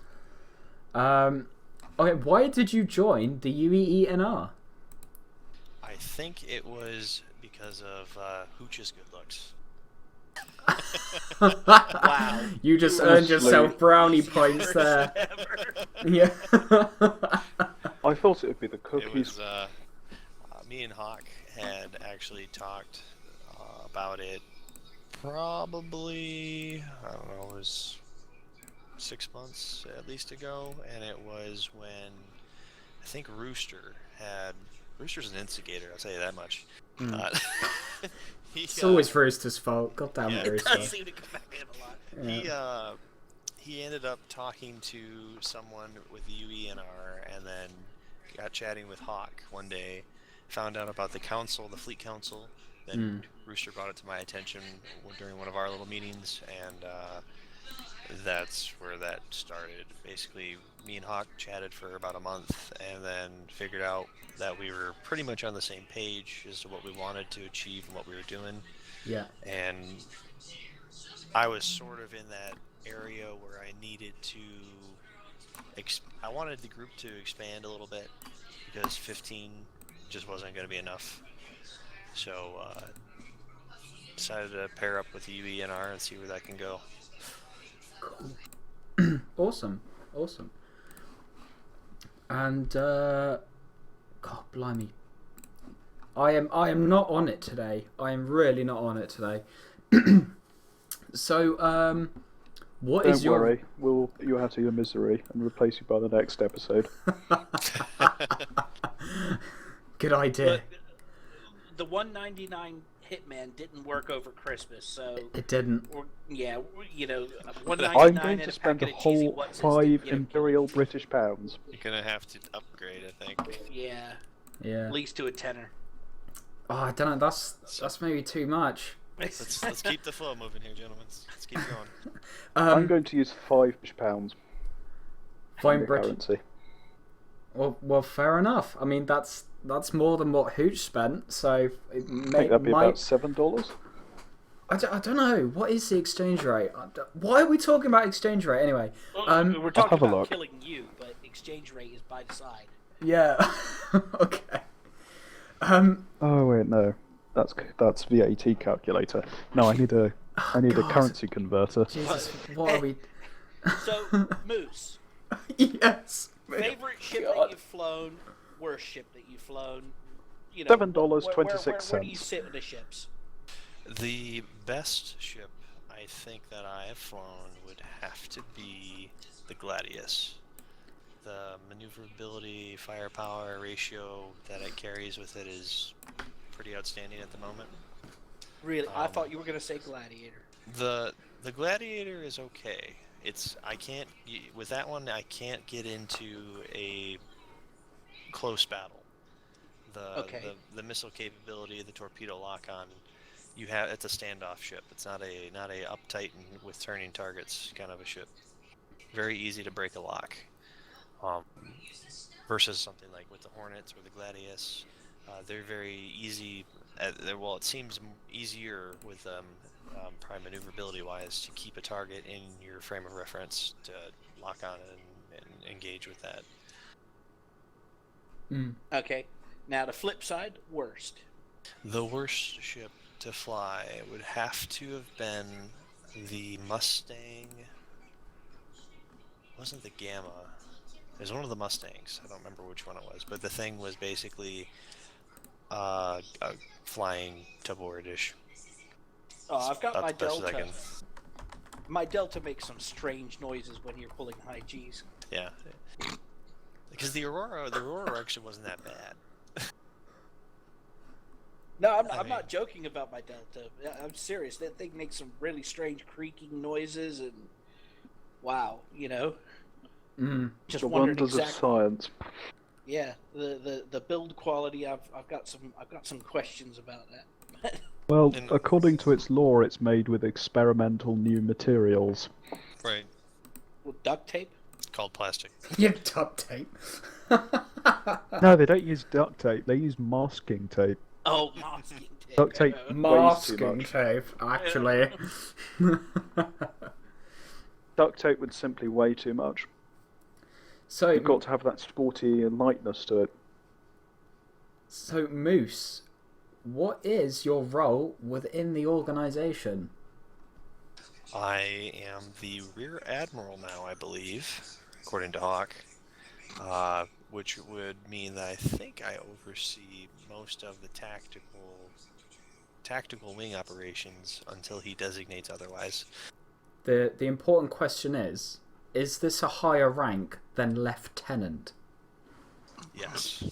Okay, why did you join the UEENR? I think it was because of Hooch's good looks. Wow. You just were earned the yourself brownie easiest points person there. ever. Yeah. I thought it would be the It cookies. was me and Hawk had actually talked about it probably, I don't know, it was 6 months at least ago, and it was when I think Rooster's an instigator, I'll tell you that much. It's always Rooster's fault. God damn it, Yeah. It does Rooster. seem to come back in a lot. Yeah. He ended up talking to someone with the UENR, and then got chatting with Hawk one day, found out about the council, the fleet council. Then Rooster brought it to my attention during one of our little meetings, and that's where that started. Basically, me and Hawk chatted for about a month, and then figured out that we were pretty much on the same page as to what we wanted to achieve and what we were doing. Yeah. And I was sort of in that area where I needed to I wanted the group to expand a little bit, because 15 just wasn't going to be enough. So decided to pair up with the UENR and see where that can go. Cool. Awesome. And God blimey, I am not on it today. I am really not on it today. So what is Don't your... worry, we'll put you out of your misery and replace you by the next episode. Good idea. But the 199 Hitman didn't work over Christmas, so It didn't. yeah, you know, I'm 199 going and to a spend a packet of cheesy whole Wutzes 5 didn't get 'em Imperial British pounds. You're going to have to upgrade, I think. killed. Yeah, Yeah. at least to a tenner. Oh, I don't know. That's maybe too much. Let's keep the flow moving here, gentlemen. Let's keep going. I'm going to use 5 British pounds. Fine, in Brit. currency. Well, fair enough. I mean, that's more than what Hooch spent, so it I think that'd be about $7. I don't know. What is the exchange rate? Why are we talking about exchange rate anyway? Well, we're talking have a about look. killing you, but exchange rate is by the side. Yeah. Okay. Oh wait, no, that's VAT calculator. No, I need a God. currency converter. Jesus, what are we... So, Moose, Yes. favorite ship God. that you've flown, worst ship that you've flown, you know, $7.26. Where do you sit with the ships? The best ship I think that I have flown would have to be the Gladius. The maneuverability, firepower ratio that it carries with it is pretty outstanding at the moment. Really, I thought you were gonna say Gladiator. The Gladiator is okay. With that one I can't get into a close battle. The missile capability, the torpedo lock on, it's a standoff ship. It's not a uptight and with turning targets kind of a ship. Very easy to break a lock. Versus something like with the Hornets or the Gladius, they're very easy. Well, it seems easier with prime maneuverability wise to keep a target in your frame of reference to lock on and engage with that. Okay, now the flip side, worst. The worst ship to fly would have to have been the Mustang. It wasn't the Gamma. It was one of the Mustangs. I don't remember which one it was, but the thing was basically a flying tugboat dish. Oh, I've got my About the best I Delta. can- My Delta makes some strange noises when you're pulling high G's. Yeah. Because the Aurora actually wasn't that bad. No, I'm mean- not joking about my Delta. I'm serious. That thing makes some really strange creaking noises, and wow, you know. Just The wondered wonders of exactly. science. Yeah, the build quality. I've got some questions about that. Well, And- according to its lore, it's made with experimental new materials. Right. Well, duct tape. It's called plastic. Yeah, duct tape. No, they don't use duct tape. They use masking tape. Oh, masking tape. Duct tape. Masking much. tape, actually. Duct tape would simply weigh too much. So, You've got to have that sporty lightness to it. So Moose, what is your role within the organisation? I am the Rear Admiral now, I believe, according to Hawk. Which would mean that I think I oversee most of the tactical wing operations until he designates otherwise. The important question is this a higher rank than lieutenant? Yes.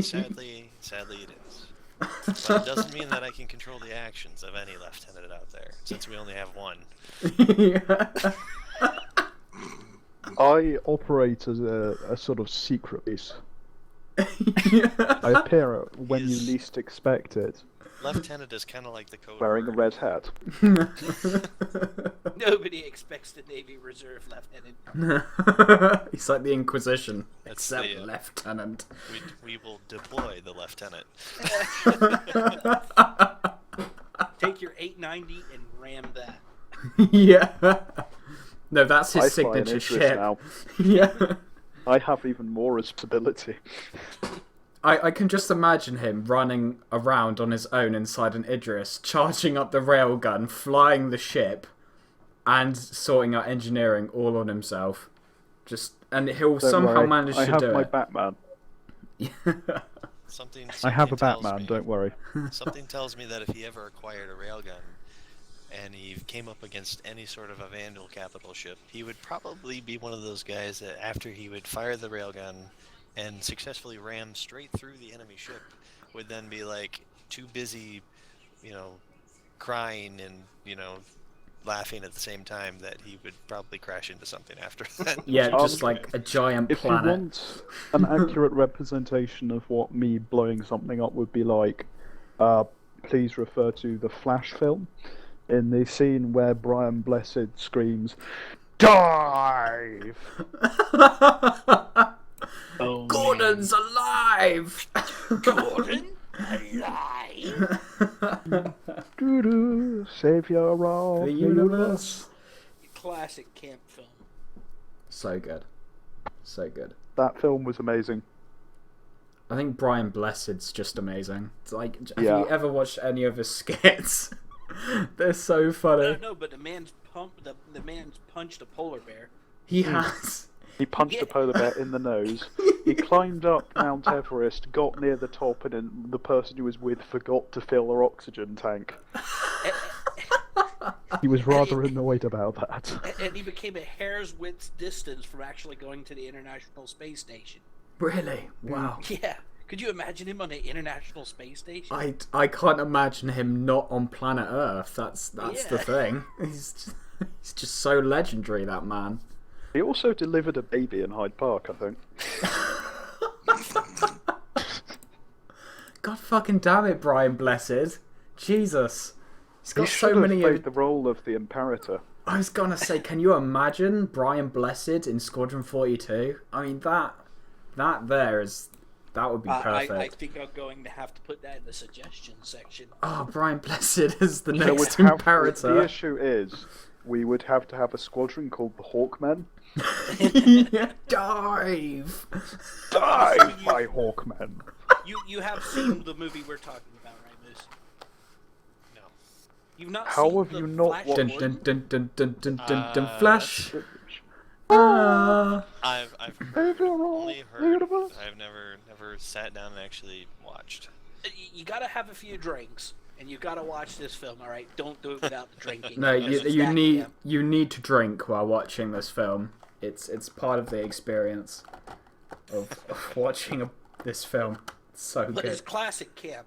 Sadly it is. But it doesn't mean that I can control the actions of any lieutenant out there, since we only have one. I operate as a sort of secret base. I appear when you least expect it. Lieutenant is kind of like the code Wearing a word. red hat. Nobody expects the Navy Reserve lieutenant. He's like the Inquisition, That's except the, lieutenant. We will deploy the lieutenant. Take your 890 and ram that. Yeah. No, that's his I fly an signature Idris ship. now. Yeah. I have even more responsibility. I can just imagine him running around on his own inside an Idris, charging up the railgun, flying the ship, and sorting out engineering all on himself. And he'll Don't somehow worry, manage I to have do my it. Batman. Something I have a tells Batman, me- don't worry. Something tells me that if he ever acquired a railgun and he came up against any sort of a Vandal capital ship, he would probably be one of those guys that after he would fire the railgun and successfully ram straight through the enemy ship, would then be like too busy, crying and, laughing at the same time that he would probably crash into something after that. Yeah, just like a giant If planet. you want an accurate representation of what me blowing something up would be like, please refer to the Flash film. In the scene where Brian Blessed screams, "Dive!" Oh, Gordon's alive! Gordon alive. Doo-doo, savior of The universe. Classic camp film. So good. So good. That film was amazing. I think Brian Blessed's just amazing. It's like, have Yeah. you ever watched any of his skits? They're so funny. No, but the man's punched a polar bear. He has. He punched a polar bear in the nose. He climbed up Mount Everest, got near the top, and then the person he was with forgot to fill their oxygen tank. He was rather annoyed about that. And he became a hair's width distance from actually going to the International Space Station. Really? Wow. Yeah. Could you imagine him on the International Space Station? I can't imagine him not on planet Earth. That's the Yeah. thing. He's just so legendary, that man. He also delivered a baby in Hyde Park, I think. God fucking damn it, Brian Blessed. Jesus. He's got He so should have many. played the role of the Imperator. I was gonna say, can you imagine Brian Blessed in Squadron 42? I mean, that would be perfect. I think I'm going to have to put that in the suggestion section. Oh, Brian Blessed is the So next the Imperator. issue is, we would have to have a squadron called the Hawkmen. Dive! Dive, my Hawkmen! You have seen the movie we're talking about, right, Moose? No. You've not How seen have the you not Flash watched- Dun Gordon? dun dun dun dun dun dun dun Flash. Ah. I've only heard. I've never sat down and actually watched. You gotta have a few drinks, and you gotta watch this film. All right, don't do it without the drinking. No, because it's you that need camp. you need to drink while watching this film. It's part of the experience of watching this film. It's so But it's good. classic camp.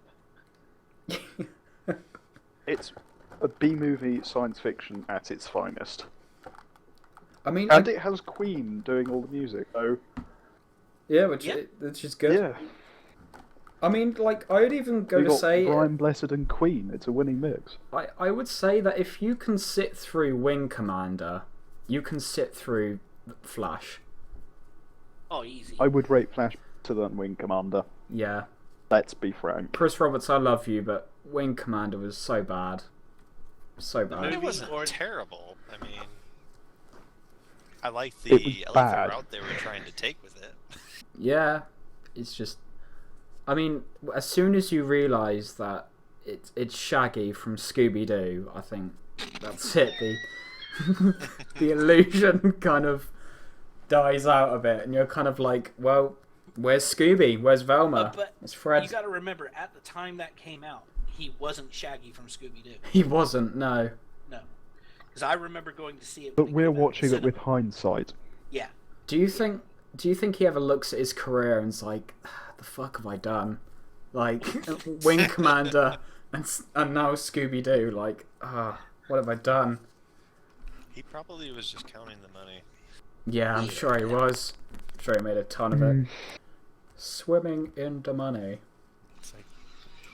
It's a B-movie science fiction at its finest. I mean, And it has Queen doing all the music, so... yeah, which Yeah. is good. Yeah. I mean, like, I would even go You to got say, Brian Blessed and Queen. It's a winning mix. I would say that if you can sit through Wing Commander, you can sit through Flash. Oh, easy. I would rate Flash to than Wing Commander. Yeah. Let's be frank. Chris Roberts, I love you, but Wing Commander was so bad. So The bad. movie movie wasn't or- terrible. I mean, I like It was the bad. route they were trying to take with it. Yeah, it's just... I mean, as soon as you realise that it's Shaggy from Scooby-Doo, I think that's it. the illusion kind of dies out a bit, and you're kind of like, well, where's Scooby? Where's Velma? But It's Fred. you got to remember, at the time that came out, he wasn't Shaggy from Scooby-Doo. He wasn't, no. No. Because I remember going to see it. But we're watching it with hindsight. Yeah. Do you think he ever looks at his career and is like, the fuck have I done? Like, Wing Commander and now Scooby-Doo, like, what have I done? He probably was just counting the money. Yeah, I'm sure he was. I'm sure he made a ton of it. Swimming in the money. It's like,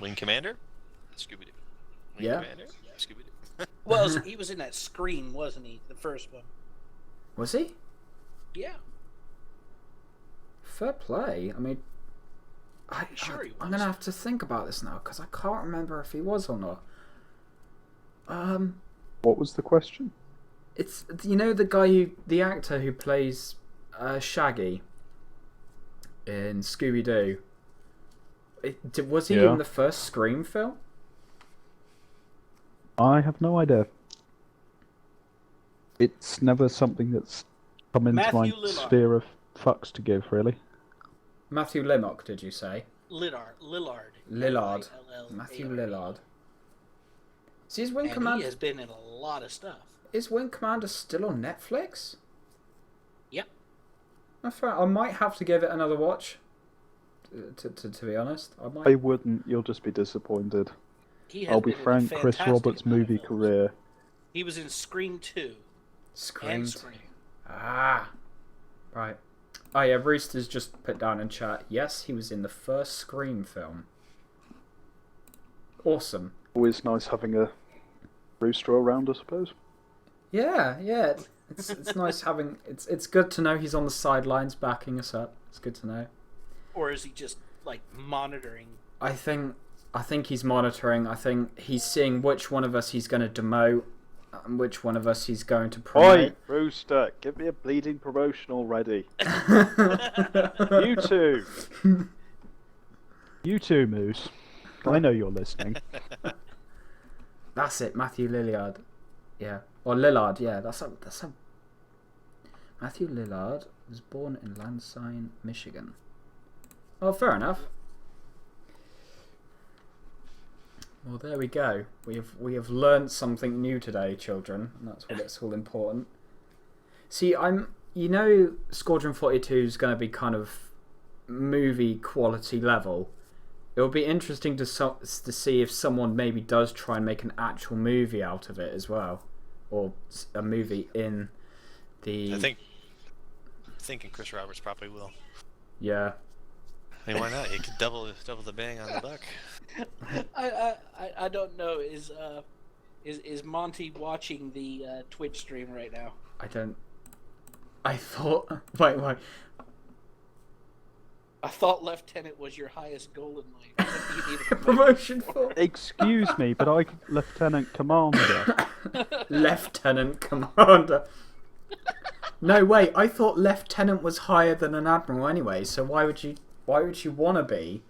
Wing Commander? Scooby-Doo. Wing Yeah. Commander? Scooby-Doo. Well, he was in that Scream, wasn't he? The first one. Was he? Yeah. Fair play. I mean, Sure he was. I'm going to have to think about this now, because I can't remember if he was or not. What was the question? It's, the actor who plays Shaggy in Scooby-Doo. Was he in the first Scream film? I have no idea. It's never something that's come into my Matthew Lillard. sphere of fucks to give, really. Matthew Lillard, did you say? Lillard. Lillard. L-I-L-L-A-R-D. Matthew Lillard. See, is Wing And Commander... he has been in a lot of stuff. Is Wing Commander still on Netflix? Yep. I might have to give it another watch. To be honest, I might. I wouldn't. You'll just be disappointed. He has I'll be been in a frank. Chris fantastic Roberts' amount of movie films. career. He was in Scream 2 Scream. and Scream. Ah, right. Oh yeah, Rooster's just put down in chat. Yes, he was in the first Scream film. Awesome. Always nice having a rooster around, I suppose. Yeah. It's nice having. It's good to know he's on the sidelines backing us up. It's good to know. Or is he just like monitoring? I think he's monitoring. I think he's seeing which one of us he's going to demote and which one of us he's going to promote. Oi, Rooster, give me a bleeding promotion already. You two. You two, Moose. I know you're listening. That's it, Matthew Lillard. Yeah. Or Lillard, yeah. That's a Matthew Lillard was born in Lansing, Michigan. Oh, fair enough. Well, there we go. We have learned something new today, children, and that's what it's all important. See, Squadron 42 is going to be kind of movie quality level. It will be interesting to see if someone maybe does try and make an actual movie out of it as well, or a movie in the. Thinking Chris Roberts probably will. Yeah. I mean, why not? You could double the bang on the buck. I don't know. Is Monty watching the Twitch stream right now? I don't. I thought. Wait. I thought Lieutenant was your highest goal in life. You need a Promotion for Excuse me, but I'm Lieutenant Commander. Lieutenant Commander. No, wait. I thought Lieutenant was higher than an admiral anyway. So why would you want to be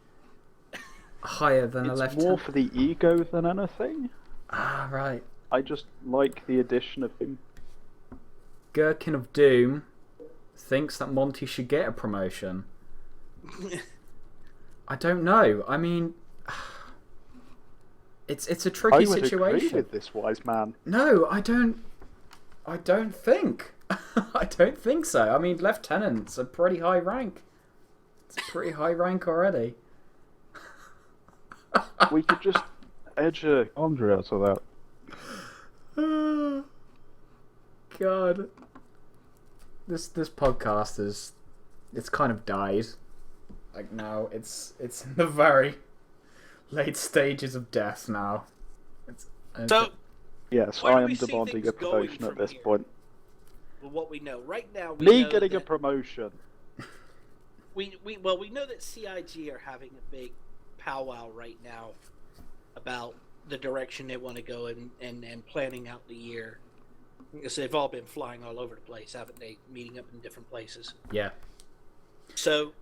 higher than a It's lieutenant? more for the ego than anything. Ah, right. I just like the addition of him. Gherkin of Doom thinks that Monty should get a promotion. I don't know. I mean, it's a tricky I would situation. agree with this wise man. No, I don't think. I don't think so. I mean, lieutenant's a pretty high rank. It's a pretty high rank already. We could just edge a Andre out of that. God, this podcast it's kind of died. Like now, it's in the very late stages of death now. So, Yes, where do I am we see demanding things a going promotion at from this here? point. well, what we know right now, we Me know getting a that promotion. we know that CIG are having a big powwow right now about the direction they want to go and planning out the year. Because they've all been flying all over the place, haven't they? Meeting up in different places. Yeah. So,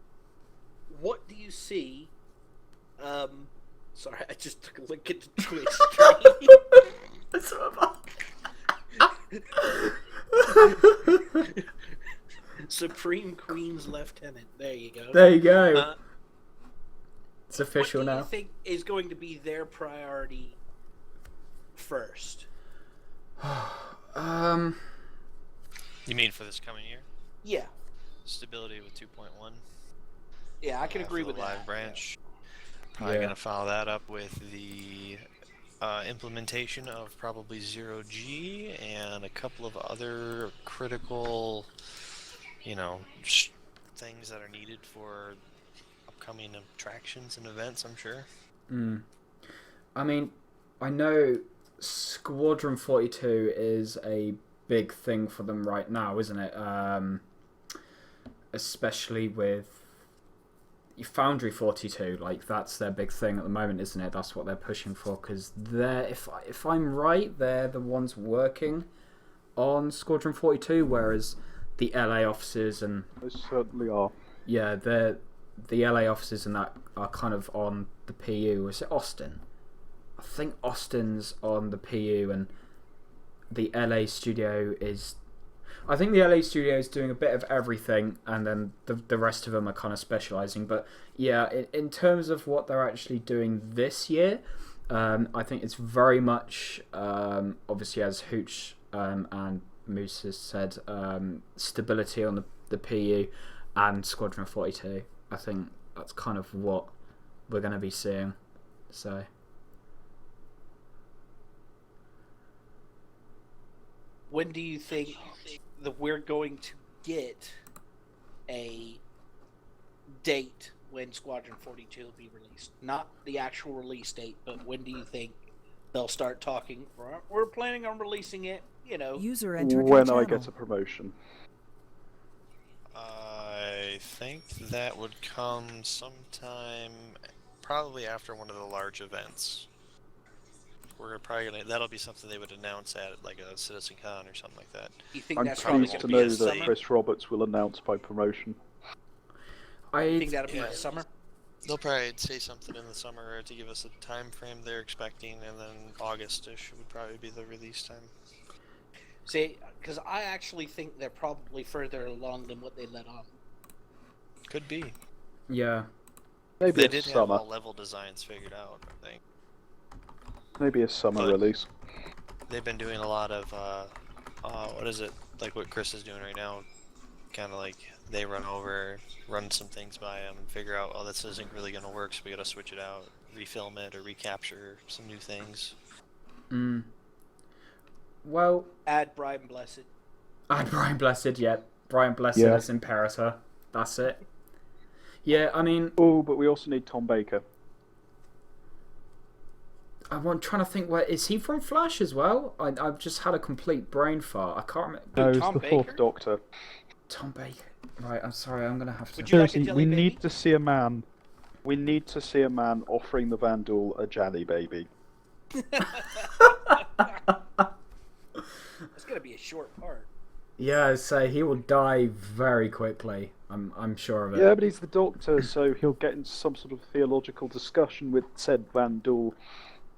what do you see? Sorry, I just took a look at the Twitch stream. Supreme Queen's Lieutenant. There you go. There you go. It's official now. What do you think is going to be their priority first? You mean for this coming year? Yeah. Stability with 2.1. Yeah, I can agree with the that. live branch. Probably going to follow that up with the implementation of probably 0G and a couple of other critical, things that are needed for upcoming attractions and events, I'm sure. I mean, I know Squadron 42 is a big thing for them right now, isn't it? Especially with Foundry 42, like that's their big thing at the moment, isn't it? That's what they're pushing for, because they're, if I'm right, they're the ones working on Squadron 42, whereas the LA offices and They certainly are. yeah, the LA offices and that are kind of on the PU. Is it Austin? I think Austin's on the PU, and the LA studio is. I think the LA studio is doing a bit of everything, and then the rest of them are kind of specialising. But yeah, in terms of what they're actually doing this year, I think it's very much, obviously, as Hooch and Moose has said, stability on the PU and Squadron 42. I think that's kind of what we're going to be seeing. So. When do you think that we're going to get a date when Squadron 42 will be released? Not the actual release date, but when do you think they'll start talking? We're planning on releasing it, User entered When your I channel. get a promotion. I think that would come sometime, probably after one of the large events. We're probably that'll be something they would announce at like a Citizen Con or something like that. You think I'm that's probably pleased going to to be know a that summer? Chris Roberts will announce by promotion. You think that'll be a summer? They'll probably say something in the summer to give us a time frame they're expecting, and then August-ish would probably be the release time. See, because I actually think they're probably further along than what they let on. Could be. Yeah. Maybe They a did have summer. all level designs figured out, I think. Maybe a summer But- release. They've been doing a lot of, what is it, like what Chris is doing right now, kind of like they run some things by them and figure out, oh, this isn't really going to work, so we got to switch it out, refilm it, or recapture some new things. Well, Add Brian Blessed. Brian Blessed, yeah. Brian Blessed Yeah. as Imperator. That's it. Yeah, I mean, Oh, but we also need Tom Baker. I'm trying to think, where is he from Flash as well? I've just had a complete brain fart. I can't remember. No, he's Tom the Baker? fourth Doctor. Tom Baker. Right, I'm sorry, I'm going to have to... Would you like a Seriously, jelly we baby? need to see a man. We need to see a man offering the Vandal a jelly baby. It's going to be a short part. Yeah, so he will die very quickly. I'm sure of it. Yeah, but he's the Doctor, so he'll get into some sort of theological discussion with said Vandal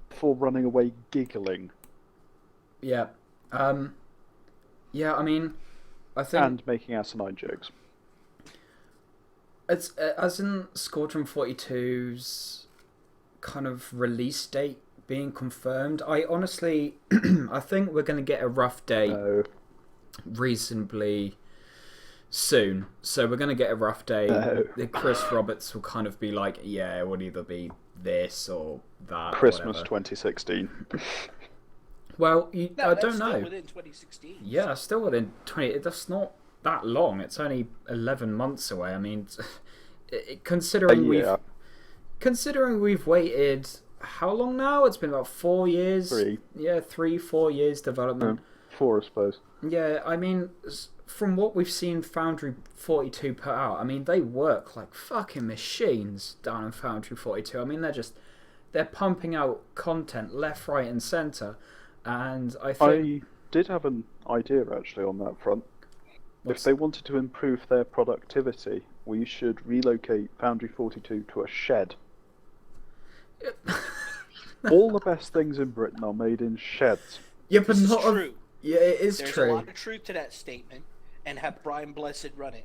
before running away giggling. Yeah. Yeah, I mean, I think... And making asinine jokes. It's as in Squadron 42's kind of release date being confirmed. I honestly, I think we're going to get a rough date No. reasonably soon. So we're going to get a rough date. No. Chris Roberts will kind of be like, yeah, it would either be this or that. Christmas whatever. 2016. Well, No, I that's don't still know. within 2016. Yeah, still within 20. That's not that long. It's only 11 months away. I mean, considering we've waited how long now? It's been about 4 years. 3. Yeah, 3-4 years development. 4, I suppose. Yeah, I mean, from what we've seen Foundry 42 put out, I mean, they work like fucking machines down in Foundry 42. I mean, they're pumping out content left, right, and centre. And I think I did have an idea actually on that front. What's- If they wanted to improve their productivity, we should relocate Foundry 42 to a shed. All the best things in Britain are made in sheds. yeah, but This is not true. Yeah, it is There's true. a lot of truth to that statement, and have Brian Blessed run it.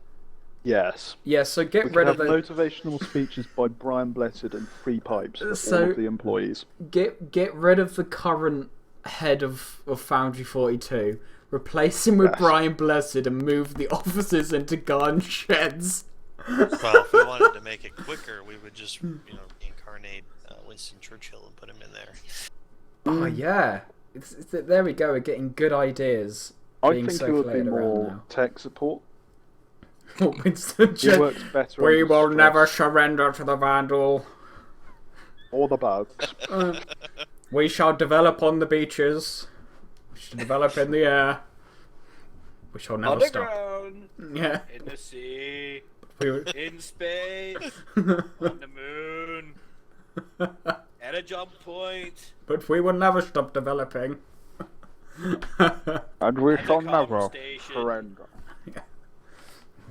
Yes. Yeah, so We get could rid have of the motivational speeches by Brian Blessed and free pipes for all So- of the employees. get rid of the current head of Foundry 42. Replace him with Yes. Brian Blessed and move the offices into garden sheds. Well, if we wanted to make it quicker, we would just, incarnate Winston Churchill and put him in there. Oh yeah, there we go. We're getting good ideas I being think it would be circulated around more tech support. now. Winston It Churchill. works better We under will stress. never surrender to the Vandal. Or the bugs. We shall develop on the beaches. We shall develop in the air. We shall never stop. Underground, Yeah. in the sea, We will- in space, on the moon, at a jump point. But we will never stop developing. And we At the shall comm never station. surrender.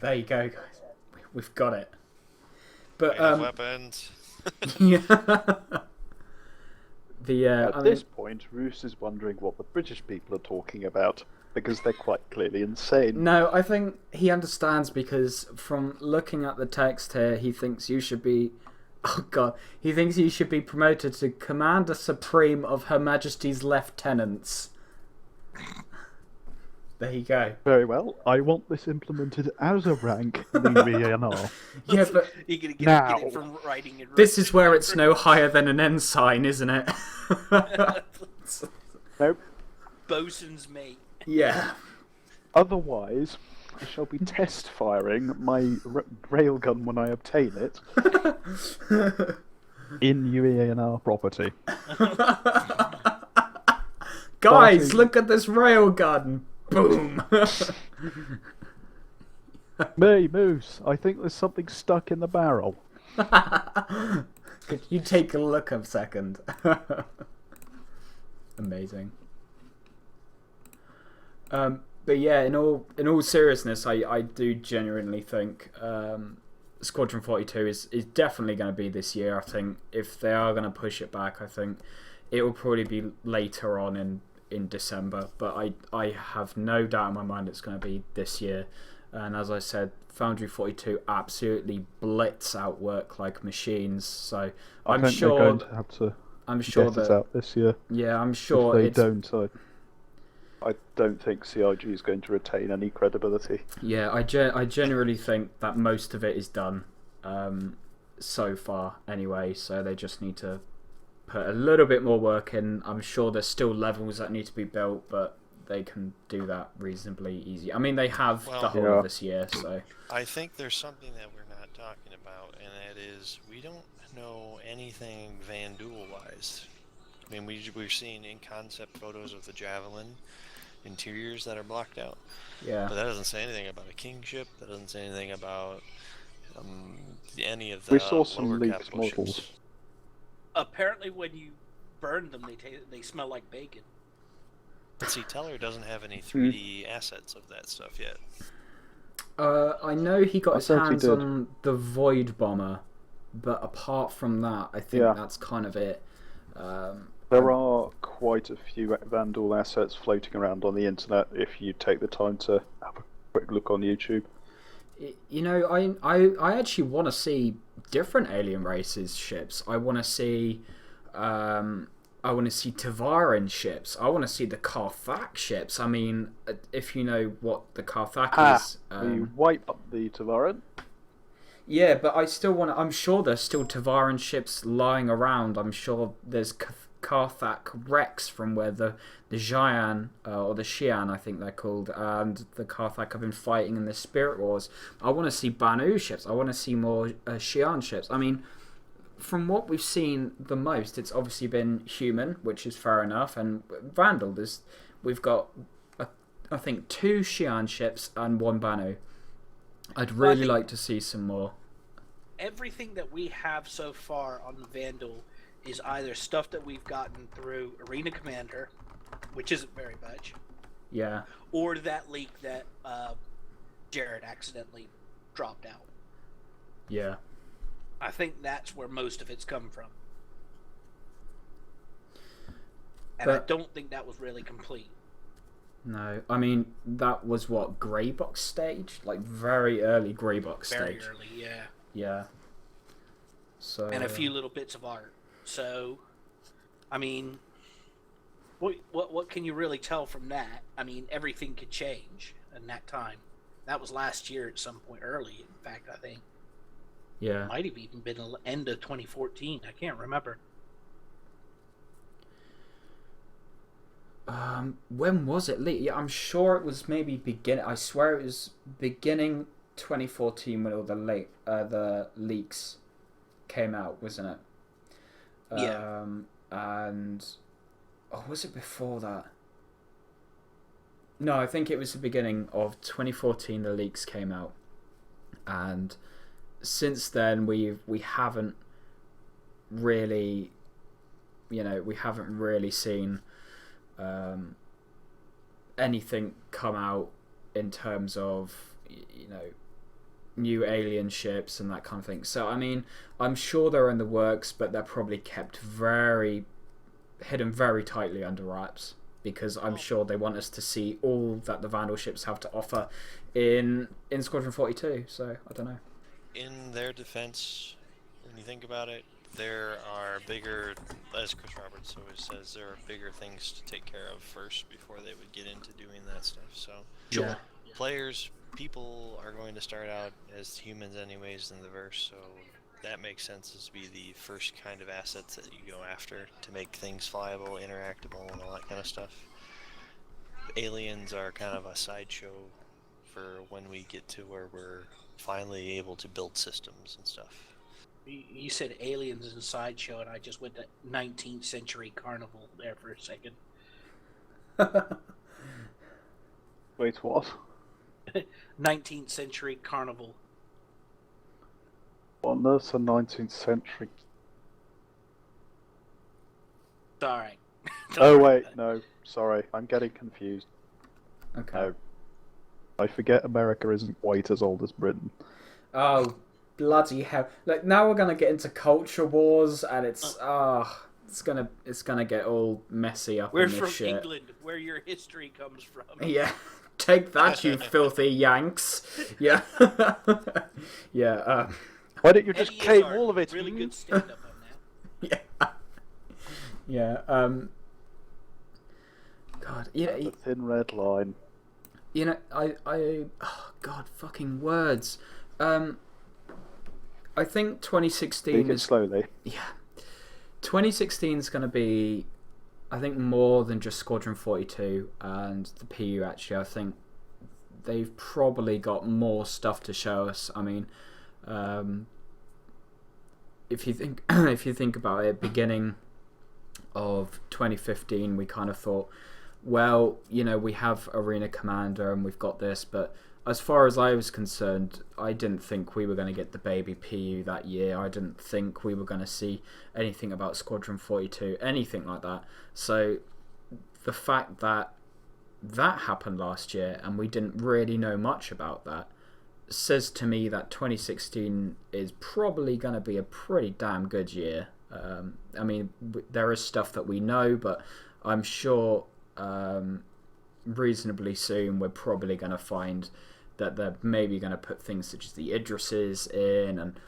There you go, guys. We've got it. But We have weapons. yeah. The At this point, Roos is wondering what the British people are talking about, because they're quite clearly insane. No, I think he understands because from looking at the text here, he thinks you should be. Oh God, he thinks you should be promoted to Commander Supreme of Her Majesty's Lieutenants. There you go. Very well, I want this implemented as a rank in the UEENR. Yeah, but You're gonna get Now. it from writing and this is where it's no higher than an ensign, isn't it? Nope. bosun's mate. Yeah. Otherwise, I shall be test firing my railgun when I obtain it in UEENR property. Guys, Starting- look at this railgun. Boom. Hey, Moose, I think there's something stuck in the barrel. Could you take a look a second? Amazing. But yeah, in all seriousness, I do genuinely think Squadron 42 is definitely going to be this year. I think if they are going to push it back, I think it will probably be later on in December. But I have no doubt in my mind it's going to be this year. And as I said, Foundry 42 absolutely blitz out work like machines. So I think they're going to have to get it out this year. Yeah, I'm sure If they don't, I don't think CIG is going to retain any credibility. Yeah, I genuinely think that most of it is done so far anyway, so they just need to put a little bit more work in. I'm sure there's still levels that need to be built, but they can do that reasonably easy. I mean, they have the whole of this year, so... I think there's something that we're not talking about, and that is we don't know anything Vanduul-wise. I mean, we're seeing in-concept photos of the Javelin interiors that are blocked out. Yeah. But that doesn't say anything about a kingship. That doesn't say anything about any of the We saw some lower leaked capital models. ships. Apparently, when you burn them, they smell like bacon. But see, Teller doesn't have any 3D assets of that stuff yet. I know he got I his thought he hands did. on the Void Bomber, but apart from that, I think Yeah. that's kind of it. There are quite a few Vandal assets floating around on the internet if you take the time to have a quick look on YouTube. You know, I actually want to see different alien races ships. I want to see Tavaran ships. I want to see the Carthak ships. I mean, if you know what the Carthak is, You wipe up the Tavaran. yeah, but I still want to. I'm sure there's still Tavaran ships lying around. I'm sure there's Carthak wrecks from where the Xi'an, or the Xi'an, I think they're called, and the Carthak have been fighting in the Spirit Wars. I want to see Banu ships. I want to see more Xi'an ships. I mean, from what we've seen the most, it's obviously been human, which is fair enough, and Vandal. We've got, I think, 2 Xi'an ships and 1 Banu. I'd really like to see some more. Everything that we have so far on the Vandal is either stuff that we've gotten through Arena Commander, which isn't very much, Yeah. or that leak that Jared accidentally dropped out. Yeah. I think that's where most of it's come from. And I But- don't think that was really complete. No, I mean that was what, grey box stage, like very early grey box Very stage. early, yeah. Yeah. So. And a few little bits of art. So, I mean, what can you really tell from that? I mean, everything could change in that time. That was last year at some point early. In fact, I think. Yeah. Might have even been the end of 2014. I can't remember. When was it leaked? Yeah, I'm sure it was maybe beginning. I swear it was beginning 2014 when all the leaks came out, wasn't it? Yeah. And was it before that? No, I think it was the beginning of 2014. The leaks came out, and since then we haven't really, seen anything come out in terms of new alien ships and that kind of thing. So I mean, I'm sure they're in the works, but they're probably kept hidden very tightly under wraps, because I'm sure they want us to see all that the Vandal ships have to offer in Squadron 42. So I don't know. In their defense, when you think about it, there are bigger, as Chris Roberts always says, there are bigger things to take care of first before they would get into doing that stuff. So, Sure. People are going to start out as humans anyways in the verse, so that makes sense as to be the first kind of assets that you go after to make things flyable, interactable, and all that kind of stuff. Aliens are kind of a sideshow for when we get to where we're finally able to build systems and stuff. You said aliens and sideshow, and I just went to 19th century carnival there for a second. Wait, what? 19th century carnival. Well, that's a 19th century. Sorry. Oh wait, no, sorry, I'm getting confused. Okay. No. I forget America isn't quite as old as Britain. Oh, bloody hell! Like, now we're gonna get into culture wars, and it's gonna get all messy up We're in this from shit. England, where your history comes from. Yeah, take that, you filthy Yanks. Yeah, yeah. Why don't you just Eddie claim Izzard, all of it? Really good stand-up on that. Yeah. God, The thin red line. oh God, fucking words. I think 2016 Speak it is slowly. Yeah. 2016 is going to be, I think, more than just Squadron 42 and the PU, actually. I think they've probably got more stuff to show us. I mean, if you think about it, beginning of 2015, we kind of thought, well, we have Arena Commander and we've got this, but as far as I was concerned, I didn't think we were going to get the baby PU that year. I didn't think we were going to see anything about Squadron 42, anything like that. So the fact that happened last year and we didn't really know much about that says to me that 2016 is probably going to be a pretty damn good year. I mean, there is stuff that we know, but I'm sure reasonably soon we're probably going to find that they're maybe going to put things such as the Idrises in and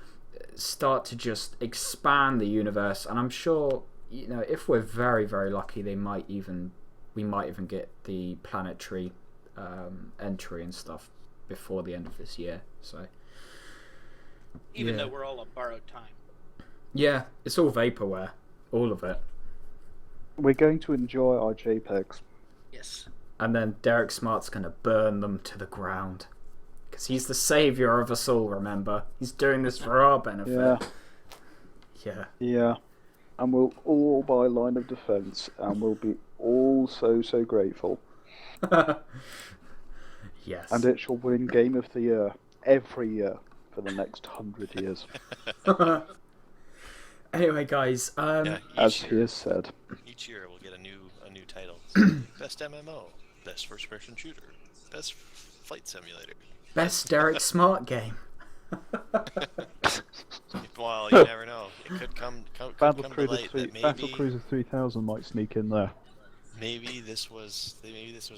start to just expand the universe. And I'm sure, if we're very, very lucky, we might even get the planetary entry and stuff before the end of this year. So Even though we're all on borrowed time. Yeah, it's all vaporware, all of it. We're going to enjoy our JPEGs. Yes. And then Derek Smart's going to burn them to the ground. Because he's the saviour of us all, remember? He's doing this for our benefit. Yeah. Yeah. And we'll all buy Line of Defence, and we'll be all so grateful. Yes. And it shall win Game of the Year every year for the next 100 years. Anyway, guys, as he has said. Each year we'll get a new title. Best MMO, best first-person shooter, best flight simulator, best Derek Smart game. Well, you never know. It could come to light that maybe Battle Cruiser 3000 might sneak in there. Maybe this was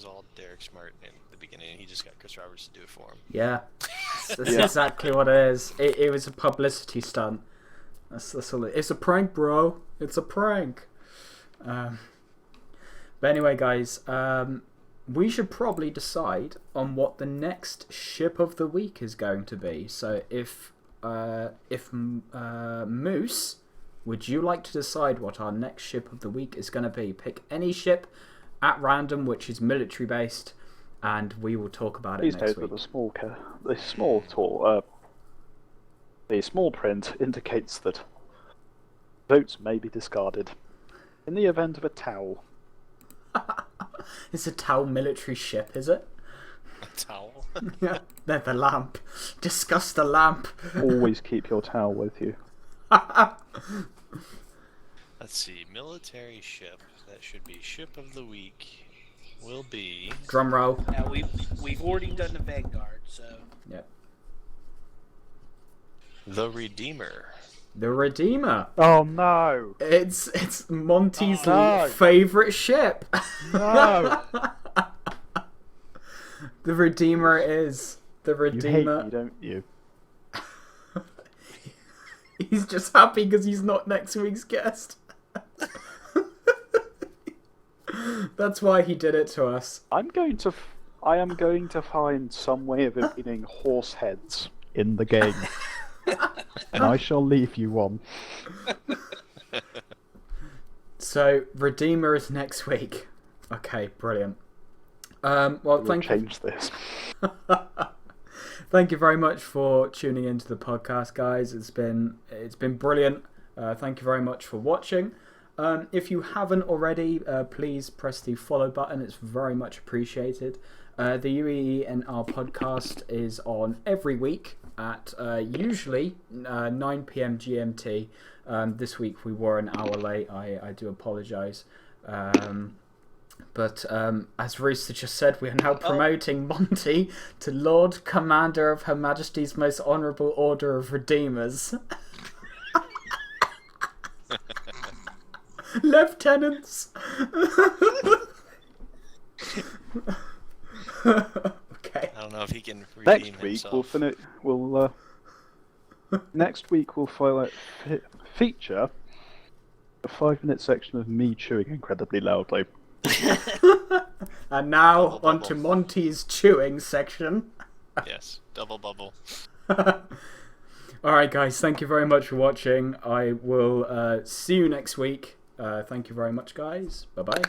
all Derek Smart in the beginning. He just got Chris Roberts to do it for him. Yeah, that's exactly what it is. It was a publicity stunt. That's all. It's a prank, bro. It's a prank. But anyway, guys, we should probably decide on what the next ship of the week is going to be. So if Moose, would you like to decide what our next ship of the week is going to be? Pick any ship at random, which is military based, and we will talk about it These next days week. with the small print indicates that votes may be discarded in the event of a towel. It's a towel military ship, is it? A towel? Yeah, they're the lamp. Discuss the lamp. Always keep your towel with you. Let's see. Military ship. That should be ship of the week. Will be. Drum roll. Now we've already done the Vanguard, so. Yep. The Redeemer. The Redeemer. Oh no! It's Monty's no. favorite ship. No! The Redeemer is the You Redeemer. hate me, don't you? He's just happy because he's not next week's guest. That's why he did it to us. I am going to find some way of eating horse heads in the game. And I shall leave you one. So Redeemer is next week. Okay, brilliant. Well, We'll thank you. change this. Thank you very much for tuning into the podcast, guys. It's been brilliant. Thank you very much for watching. If you haven't already, please press the follow button. It's very much appreciated. The UEENR podcast is on every week at usually 9 p.m. GMT. This week we were an hour late. I do apologise. But as Rooster just said, we are now promoting Monty to Lord Commander of Her Majesty's Most Honourable Order of Redeemers. Lieutenants! Okay. I don't know if he can redeem Next week himself. we'll finish. Next week we'll feature a 5-minute section of me chewing incredibly loudly. And now Double on to bubble. Monty's chewing section. Yes, double bubble. Alright guys, thank you very much for watching. I will see you next week. Thank you very much guys. Bye bye.